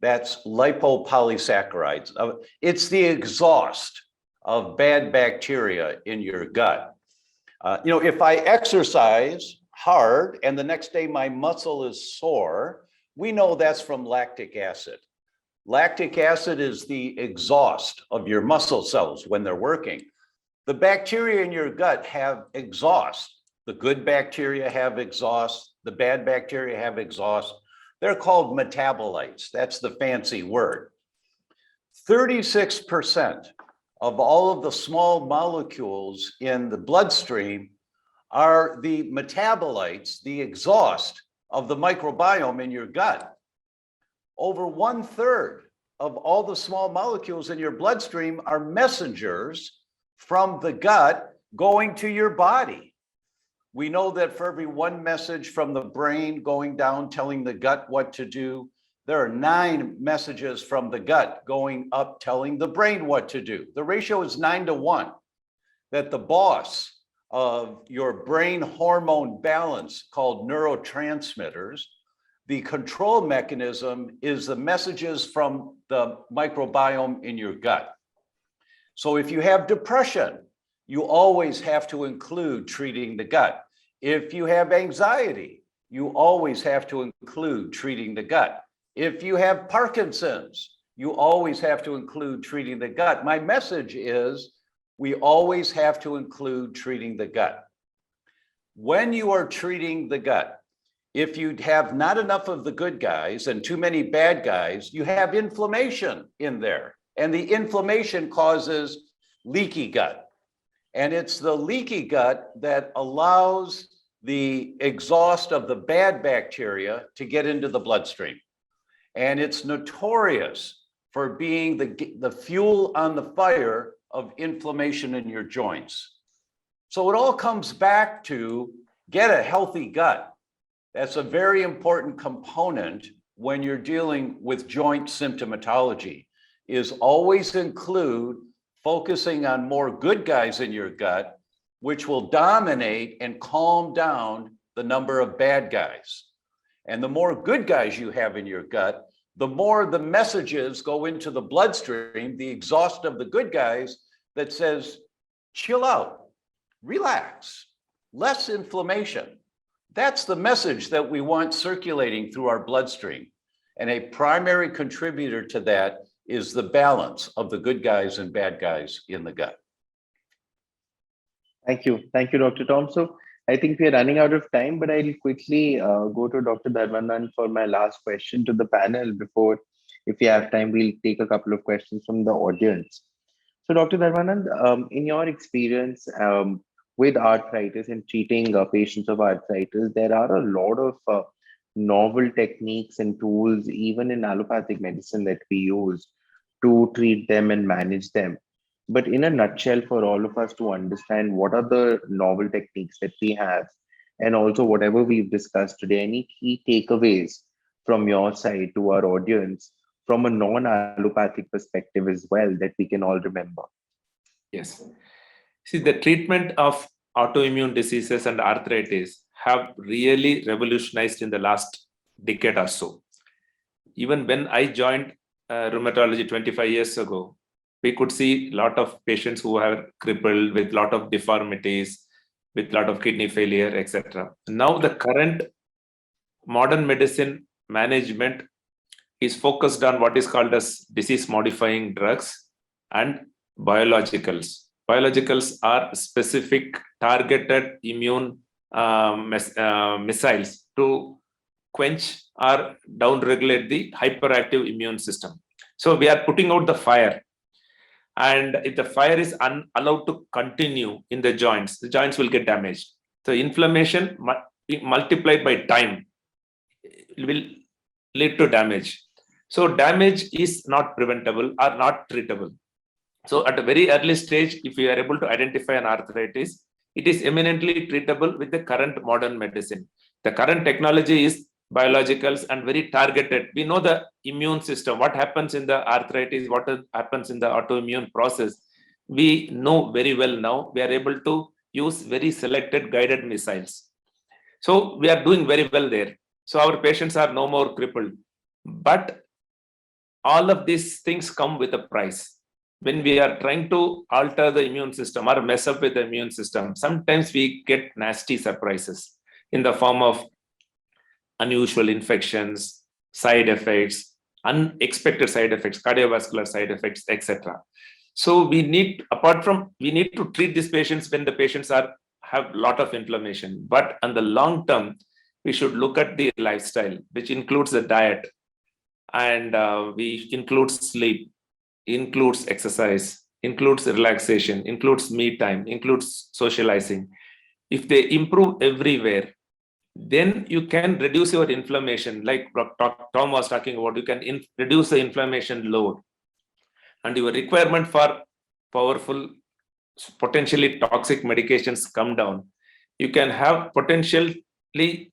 That's lipopolysaccharides. It's the exhaust of bad bacteria in your gut. If I exercise hard and the next day my muscle is sore, we know that's from lactic acid. Lactic acid is the exhaust of your muscle cells when they're working. The bacteria in your gut have exhaust. The good bacteria have exhaust. The bad bacteria have exhaust. They're called metabolites. That's the fancy word. 36% of all of the small molecules in the bloodstream are the metabolites, the exhaust of the microbiome in your gut. Over 1/3 of all the small molecules in your bloodstream are messengers from the gut going to your body. We know that for every one message from the brain going down, telling the gut what to do, there are 9 messages from the gut going up, telling the brain what to do. The ratio is 9-to-1, that the boss of your brain hormone balance, called neurotransmitters, the control mechanism is the messages from the microbiome in your gut. So if you have depression, you always have to include treating the gut. If you have anxiety, you always have to include treating the gut. If you have Parkinson's, you always have to include treating the gut. My message is we always have to include treating the gut. When you are treating the gut, if you have not enough of the good guys and too many bad guys, you have inflammation in there. And the inflammation causes leaky gut. And it's the leaky gut that allows the exhaust of the bad bacteria to get into the bloodstream. And it's notorious for being the fuel on the fire of inflammation in your joints. So it all comes back to get a healthy gut. That's a very important component when you're dealing with joint symptomatology, is always include focusing on more good guys in your gut, which will dominate and calm down the number of bad guys. And the more good guys you have in your gut, the more the messages go into the bloodstream, the exhaust of the good guys that says, chill out, relax, less inflammation. That's the message that we want circulating through our bloodstream. And a primary contributor to that is the balance of the good guys and bad guys in the gut. Thank you, Dr. Tom. So I think we're running out of time, but I'll quickly go to Dr. Dharmanand for my last question to the panel before, if we have time, we'll take a couple of questions from the audience. So Dr. Dharmanand, in your experience with arthritis and treating patients of arthritis, there are a lot of novel techniques and tools, even in allopathic medicine, that we use to treat them and manage them. But in a nutshell, for all of us to understand what are the novel techniques that we have, and also whatever we've discussed today, any key takeaways from your side to our audience from a non-allopathic perspective as well that we can all remember? Yes. See, the treatment of autoimmune diseases and arthritis have really revolutionized in the last decade or so. Even when I joined rheumatology 25 years ago, we could see a lot of patients who are crippled with a lot of deformities, with a lot of kidney failure, etc. Now the current modern medicine management is focused on what is called as disease-modifying drugs and biologicals. Biologicals are specific targeted immune missiles to quench or downregulate the hyperactive immune system. So we are putting out the fire. And if the fire is allowed to continue in the joints will get damaged. So inflammation multiplied by time will lead to damage. So damage is not preventable or not treatable. So at a very early stage, if you are able to identify an arthritis, it is eminently treatable with the current modern medicine. The current technology is biologicals and very targeted. We know the immune system, what happens in the arthritis, what happens in the autoimmune process. We know very well now. We are able to use very selected guided missiles. So we are doing very well there. So our patients are no more crippled. But all of these things come with a price. When we are trying to alter the immune system or mess up with the immune system, sometimes we get nasty surprises in the form of unusual infections, side effects, unexpected side effects, cardiovascular side effects, etc. So we need to treat these patients when the patients have a lot of inflammation. But on the long term, we should look at the lifestyle, which includes the diet, and we include sleep, includes exercise, includes relaxation, includes me time, includes socializing. If they improve everywhere, then you can reduce your inflammation. Like Tom was talking about, you can reduce the inflammation load, and your requirement for powerful, potentially toxic medications come down. You can have potentially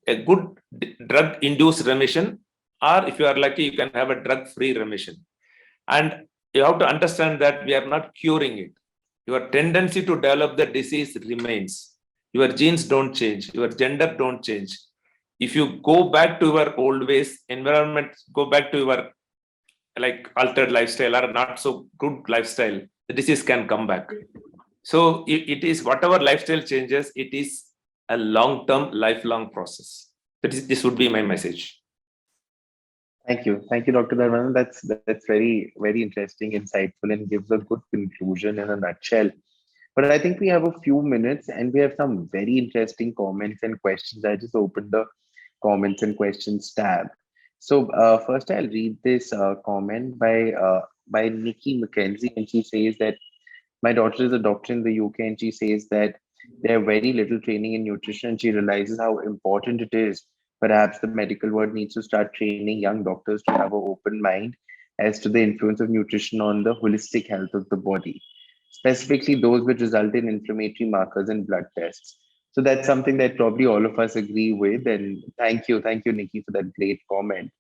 a good drug-induced remission, or if you are lucky, you can have a drug-free remission. And you have to understand that we are not curing it. Your tendency to develop the disease remains. Your genes don't change. Your gender don't change. If you go back to your old ways, environment, go back to your like altered lifestyle or not so good lifestyle, the disease can come back. So it is whatever lifestyle changes, it is a long-term, lifelong process. This would be my message. Thank you, Dr. Dharmanand. That's very, very interesting, insightful, and gives a good conclusion in a nutshell. But I think we have a few minutes, and we have some very interesting comments and questions. I just opened the comments and questions tab. So first, I'll read this comment by Nikki McKenzie, and she says that my daughter is a doctor in the UK, and she says that they have very little training in nutrition, and she realizes how important it is. Perhaps the medical world needs to start training young doctors to have an open mind as to the influence of nutrition on the holistic health of the body, specifically those which result in inflammatory markers and blood tests. So that's something that probably all of us agree with. And thank you, Nikki, for that great comment.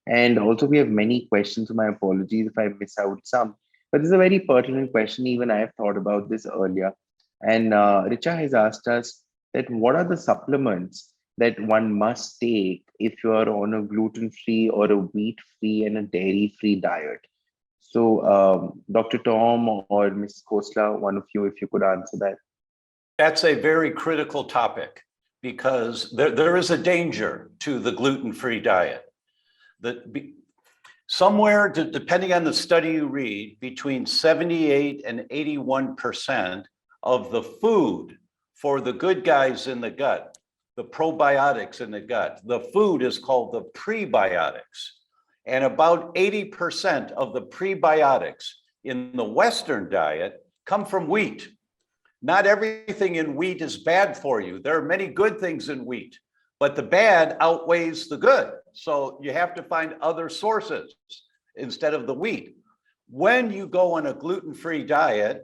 And also, we have many questions. So my apologies if I miss out some. But this is a very pertinent question. Even I have thought about this earlier. And Richa has asked us that what are the supplements that one must take if you are on a gluten-free or a wheat-free and a dairy-free diet? So Dr. Tom or Ms. Khosla, one of you, if you could answer that. That's a very critical topic because there is a danger to the gluten-free diet. Somewhere, depending on the study you read, between 78 and 81% of the food for the good guys in the gut, the probiotics in the gut, the food is called the prebiotics. And about 80% of the prebiotics in the Western diet come from wheat. Not everything in wheat is bad for you. There are many good things in wheat, but the bad outweighs the good. So you have to find other sources instead of the wheat. When you go on a gluten-free diet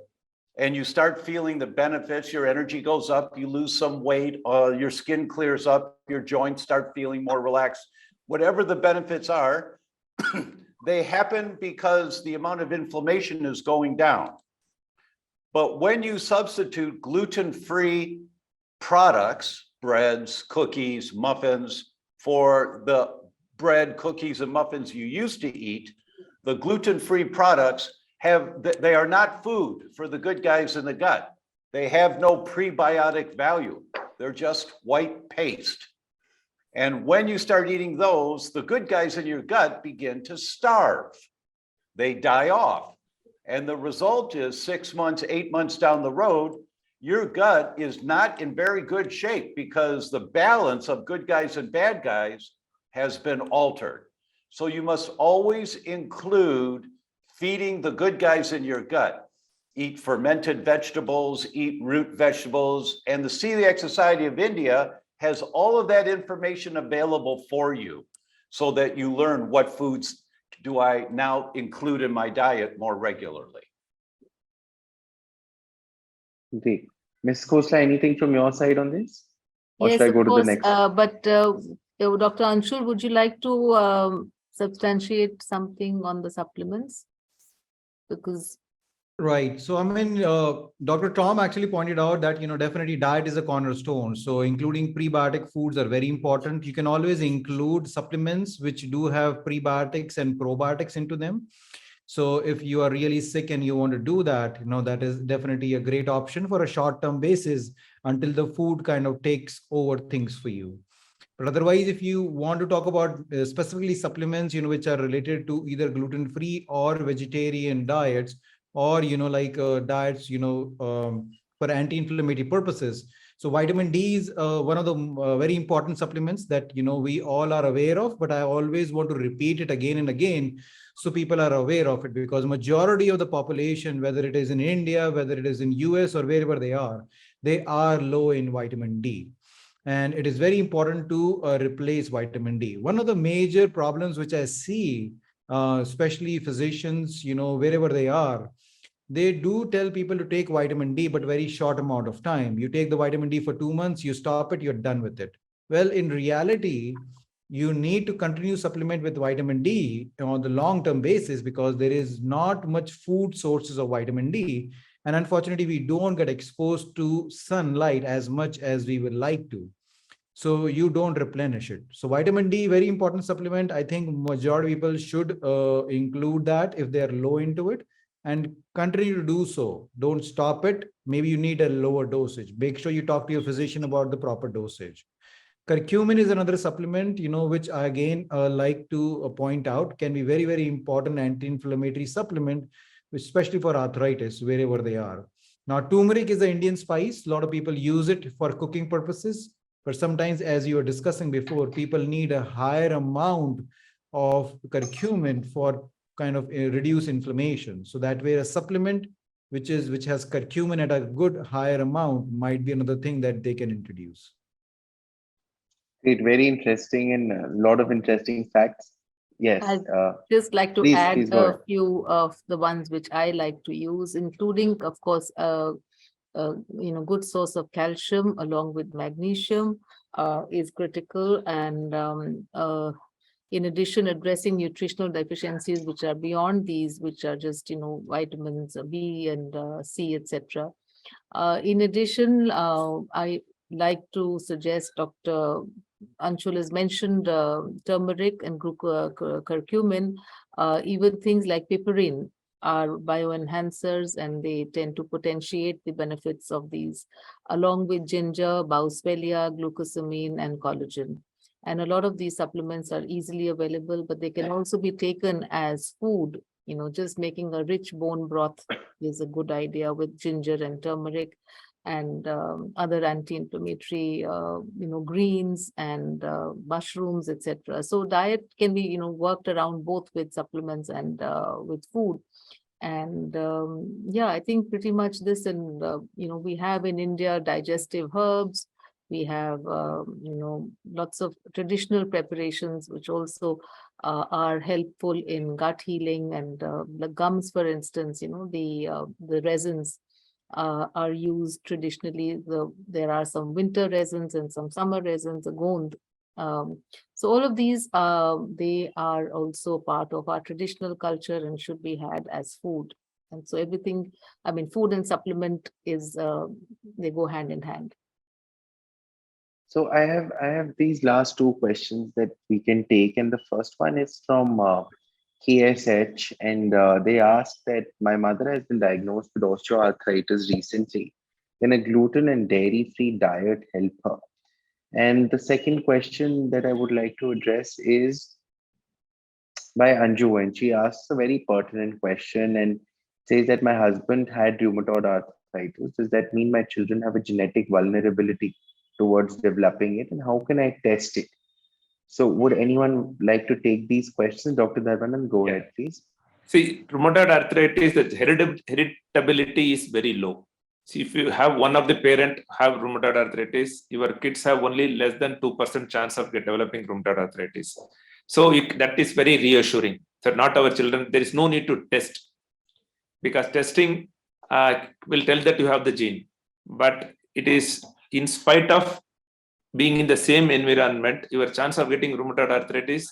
and you start feeling the benefits, your energy goes up, you lose some weight, your skin clears up, your joints start feeling more relaxed, whatever the benefits are, they happen because the amount of inflammation is going down. But when you substitute gluten-free products, breads, cookies, muffins, for the bread, cookies, and muffins you used to eat, the gluten-free products they are not food for the good guys in the gut. They have no prebiotic value. They're just white paste. And when you start eating those, the good guys in your gut begin to starve. They die off. And the result is 6 months, 8 months down the road, your gut is not in very good shape because the balance of good guys and bad guys has been altered. So you must always include feeding the good guys in your gut. Eat fermented vegetables, eat root vegetables, and the Celiac Society of India has all of that information available for you so that you learn what foods do I now include in my diet more regularly. Great. Ms. Khosla, anything from your side on this? Or Yes, should I of go to the course. next? But Dr. Anshul, would you like to substantiate something on the supplements? Because Right. So, I mean, Dr. Tom actually pointed out that, definitely diet is a cornerstone. So including prebiotic foods are very important. You can always include supplements which do have prebiotics and probiotics into them. So if you are really sick and you want to do that, that is definitely a great option for a short-term basis until the food kind of takes over things for you. But otherwise, if you want to talk about specifically supplements, which are related to either gluten-free or vegetarian diets, or, diets, for anti-inflammatory purposes. So vitamin D is one of the very important supplements that, we all are aware of, but I always want to repeat it again and again so people are aware of it, because majority of the population, whether it is in India, whether it is in US or wherever they are low in vitamin D. And it is very important to replace vitamin D. One of the major problems which I see, especially physicians, wherever they do tell people to take vitamin D, but very short amount of time. You take the vitamin D for 2 months, you stop it, you're done with it. Well, in reality, you need to continue supplement with vitamin D on the long-term basis because there is not much food sources of vitamin D. And unfortunately, we don't get exposed to sunlight as much as we would like to. So you don't replenish it. So vitamin D, very important supplement. I think majority of people should include that if they're low into it and continue to do so. Don't stop it. Maybe you need a lower dosage. Make sure you talk to your physician about the proper dosage. Curcumin is another supplement, which I again like to point out can be very, very important anti-inflammatory supplement, especially for arthritis, wherever they are. Now, turmeric is an Indian spice. A lot of people use it for cooking purposes, but sometimes, as you were discussing before, people need a higher amount of curcumin for kind of reduce inflammation. So that way a supplement which has curcumin at a good higher amount might be another thing that they can introduce. Great, very interesting and a lot of interesting facts. Yes. I'd just like to please add go ahead. a few of the ones which I like to use, including, of course, good source of calcium along with magnesium is critical. And in addition, addressing nutritional deficiencies which are beyond these, which are just, vitamins B and C, etc. In addition, I like to suggest Dr. Anshul has mentioned turmeric and curcumin, even things like piperine are bioenhancers, and they tend to potentiate the benefits of these, along with ginger, boswellia, glucosamine, and collagen. And a lot of these supplements are easily available, but they can also be taken as food. Just making a rich bone broth is a good idea with ginger and turmeric and other anti-inflammatory, greens and mushrooms, etc. So diet can be, worked around both with supplements and with food. And yeah, I think pretty much this, and we have in India digestive herbs. We have, lots of traditional preparations which also are helpful in gut healing, and the gums, for instance, the resins are used traditionally. There are some winter resins and some summer resins, the gond. So all of these, they are also part of our traditional culture and should be had as food. And so everything, food and supplement is, they go hand in hand. So I have these last two questions that we can take, and the first one is from KSH, and they asked that my mother has been diagnosed with osteoarthritis recently. Can a gluten and dairy-free diet help her? And the second question that I would like to address is by Anju, and she asks a very pertinent question and says that my husband had rheumatoid arthritis. Does that mean my children have a genetic vulnerability towards developing it? And how can I test it? So would anyone like to take these questions? Dr. Dharmanand, go ahead, please. See, rheumatoid arthritis, the heritability is very low. See, if you have one of the parent have rheumatoid arthritis, your kids have only less than 2% chance of developing rheumatoid arthritis. So that is very reassuring. So not our children, there is no need to test, because testing will tell that you have the gene. But it is in spite of being in the same environment, your chance of getting rheumatoid arthritis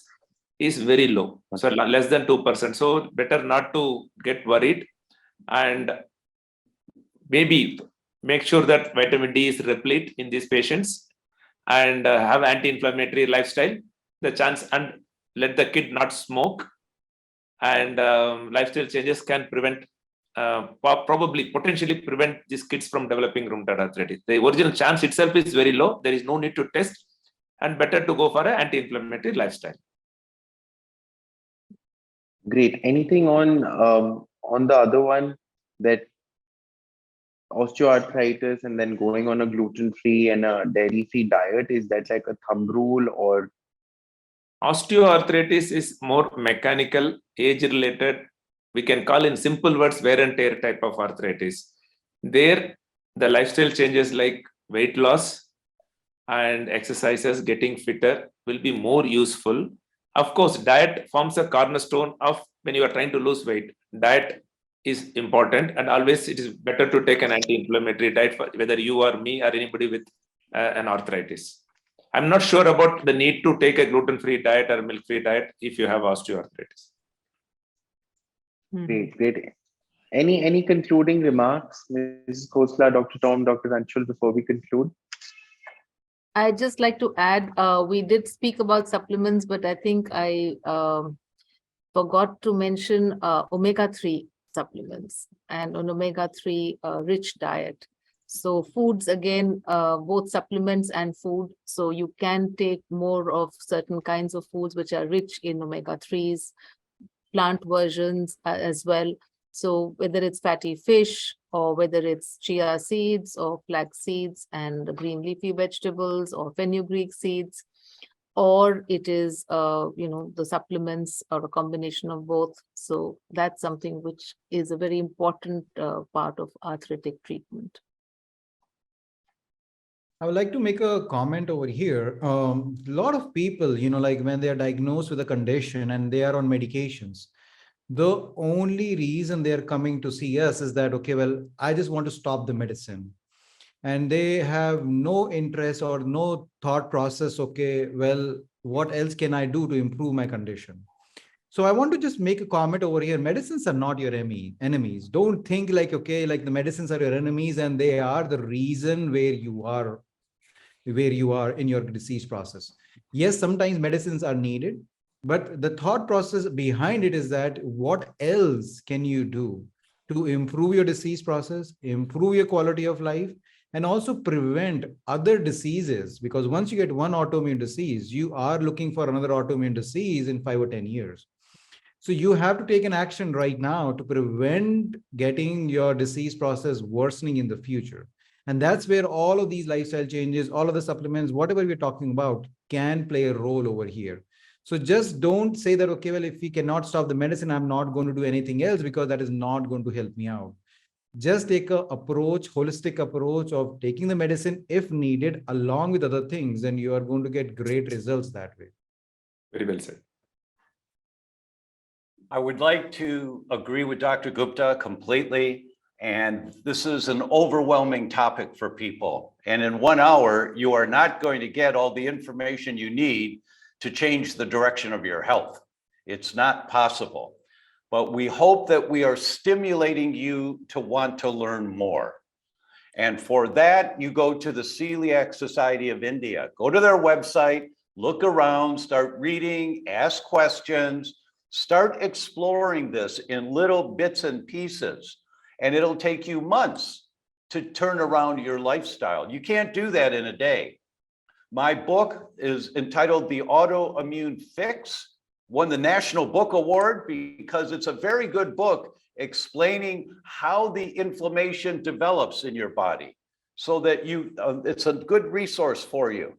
is very low. So less than 2%. So better not to get worried, and maybe make sure that vitamin D is replete in these patients, and have anti-inflammatory lifestyle. The chance, and let the kid not smoke, and lifestyle changes can prevent, potentially prevent these kids from developing rheumatoid arthritis. The original chance itself is very low. There is no need to test, and better to go for an anti-inflammatory lifestyle. Great. Anything on the other one, that osteoarthritis and then going on a gluten-free and a dairy-free diet, is that like a thumb rule? Or osteoarthritis is more mechanical, age-related. We can call in simple words wear and tear type of arthritis. There, the lifestyle changes like weight loss and exercises, getting fitter will be more useful. Of course, diet forms a cornerstone of when you are trying to lose weight. Diet is important, and always it is better to take an anti-inflammatory diet for whether you or me or anybody with an arthritis. I'm not sure about the need to take a gluten-free diet or milk-free diet if you have osteoarthritis. Great. Any concluding remarks, Mrs. Khosla, Dr. Tom, Dr. Anshul, before we conclude? I'd just like to add, we did speak about supplements, but I think I forgot to mention omega-3 supplements and an omega-3 rich diet. So foods, again, both supplements and food. So you can take more of certain kinds of foods which are rich in omega-3s, plant versions as well. So whether it's fatty fish, or whether it's chia seeds or flax seeds and green leafy vegetables or fenugreek seeds, or it is, the supplements or a combination of both. So that's something which is a very important part of arthritic treatment. I would like to make a comment over here. A lot of people, like when they are diagnosed with a condition and they are on medications, the only reason they're coming to see us is that, okay, well, I just want to stop the medicine. And they have no interest or no thought process, okay, well, what else can I do to improve my condition? So I want to just make a comment over here. Medicines are not your enemies. Don't think like, okay, like the medicines are your enemies and they are the reason where you are in your disease process. Yes, sometimes medicines are needed, but the thought process behind it is that what else can you do to improve your disease process, improve your quality of life, and also prevent other diseases? Because once you get one autoimmune disease, you are looking for another autoimmune disease in 5 or 10 years. So you have to take an action right now to prevent getting your disease process worsening in the future. And that's where all of these lifestyle changes, all of the supplements, whatever we're talking about, can play a role over here. So just don't say that, okay, well, if we cannot stop the medicine, I'm not going to do anything else, because that is not going to help me out. Just take a holistic approach of taking the medicine if needed, along with other things, and you are going to get great results that way. Very well said. I would like to agree with Dr. Gupta completely. And this is an overwhelming topic for people. And in 1 hour, you are not going to get all the information you need to change the direction of your health. It's not possible. But we hope that we are stimulating you to want to learn more. And for that, you go to the Celiac Society of India. Go to their website, look around, start reading, ask questions, start exploring this in little bits and pieces. And it'll take you months to turn around your lifestyle. You can't do that in a day. My book is entitled The Autoimmune Fix, won the National Book Award because it's a very good book explaining how the inflammation develops in your body, so that it's a good resource for you.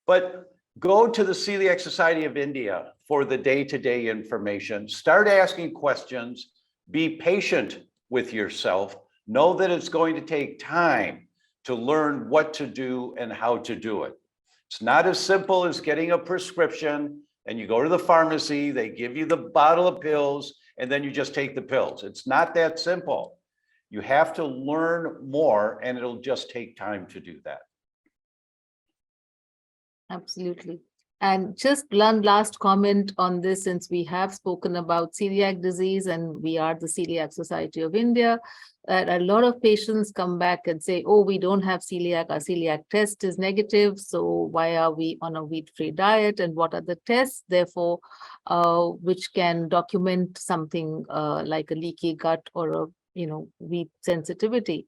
But go to the Celiac Society of India for the day-to-day information. Start asking questions. Be patient with yourself. Know that it's going to take time to learn what to do and how to do it. It's not as simple as getting a prescription and you go to the pharmacy, they give you the bottle of pills, and then you just take the pills. It's not that simple. You have to learn more, and it'll just take time to do that. Absolutely. And just one last comment on this, since we have spoken about celiac disease and we are the Celiac Society of India, a lot of patients come back and say, oh, we don't have celiac, our celiac test is negative, so why are we on a wheat-free diet, and what are the tests, therefore, which can document something like a leaky gut or a wheat sensitivity,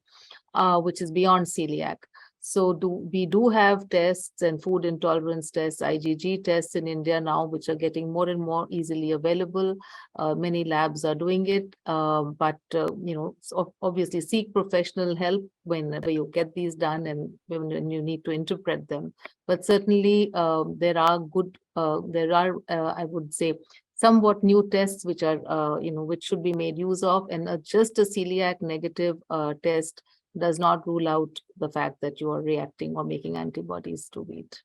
which is beyond celiac. So we do have tests and food intolerance tests, IgG tests in India now, which are getting more and more easily available. Many labs are doing it, but so obviously seek professional help whenever you get these done and when you need to interpret them. But certainly there are I would say, somewhat new tests which are which should be made use of, and just a celiac negative test does not rule out the fact that you are reacting or making antibodies to wheat.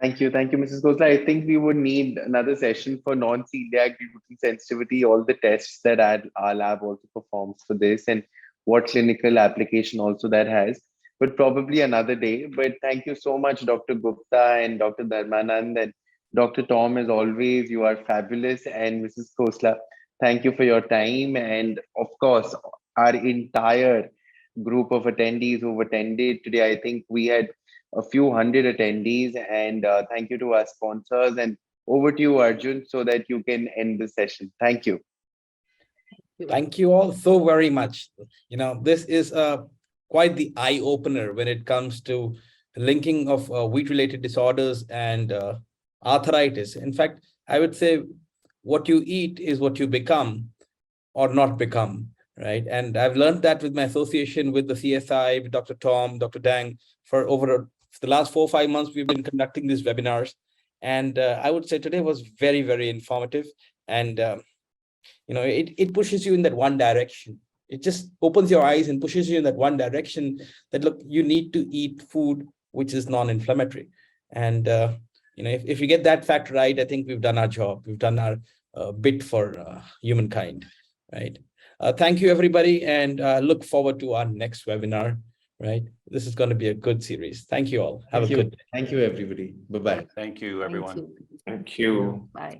Thank you, Mrs. Khosla. I think we would need another session for non-celiac gluten sensitivity, all the tests that our lab also performs for this, and what clinical application also that has, but probably another day. But thank you so much, Dr. Gupta and Dr. Dharmanand, and Dr. Tom, as always, you are fabulous. And Mrs. Khosla, thank you for your time. And of course, our entire group of attendees who've attended today. I think we had a few hundred attendees, and thank you to our sponsors. And over to you, Arjun, so that you can end the session. Thank you. Thank you all so very much. This is quite the eye opener when it comes to linking of wheat-related disorders and arthritis. In fact, I would say what you eat is what you become or not become. Right. And I've learned that with my association with the CSI, with Dr. Tom, Dr. Dang, for the last 4 or 5 months, we've been conducting these webinars. And I would say today was very, very informative. And, it pushes you in that one direction. It just opens your eyes and pushes you in that one direction that, look, you need to eat food which is non-inflammatory. And, if you get that fact right, I think we've done our job. We've done our bit for humankind. Right. Thank you, everybody, and look forward to our next webinar, right? This is going to be a good series. Thank you all. Have a good day. Thank you, everybody. Bye-bye. Thank you, everyone. Thank you. Thank you. Bye.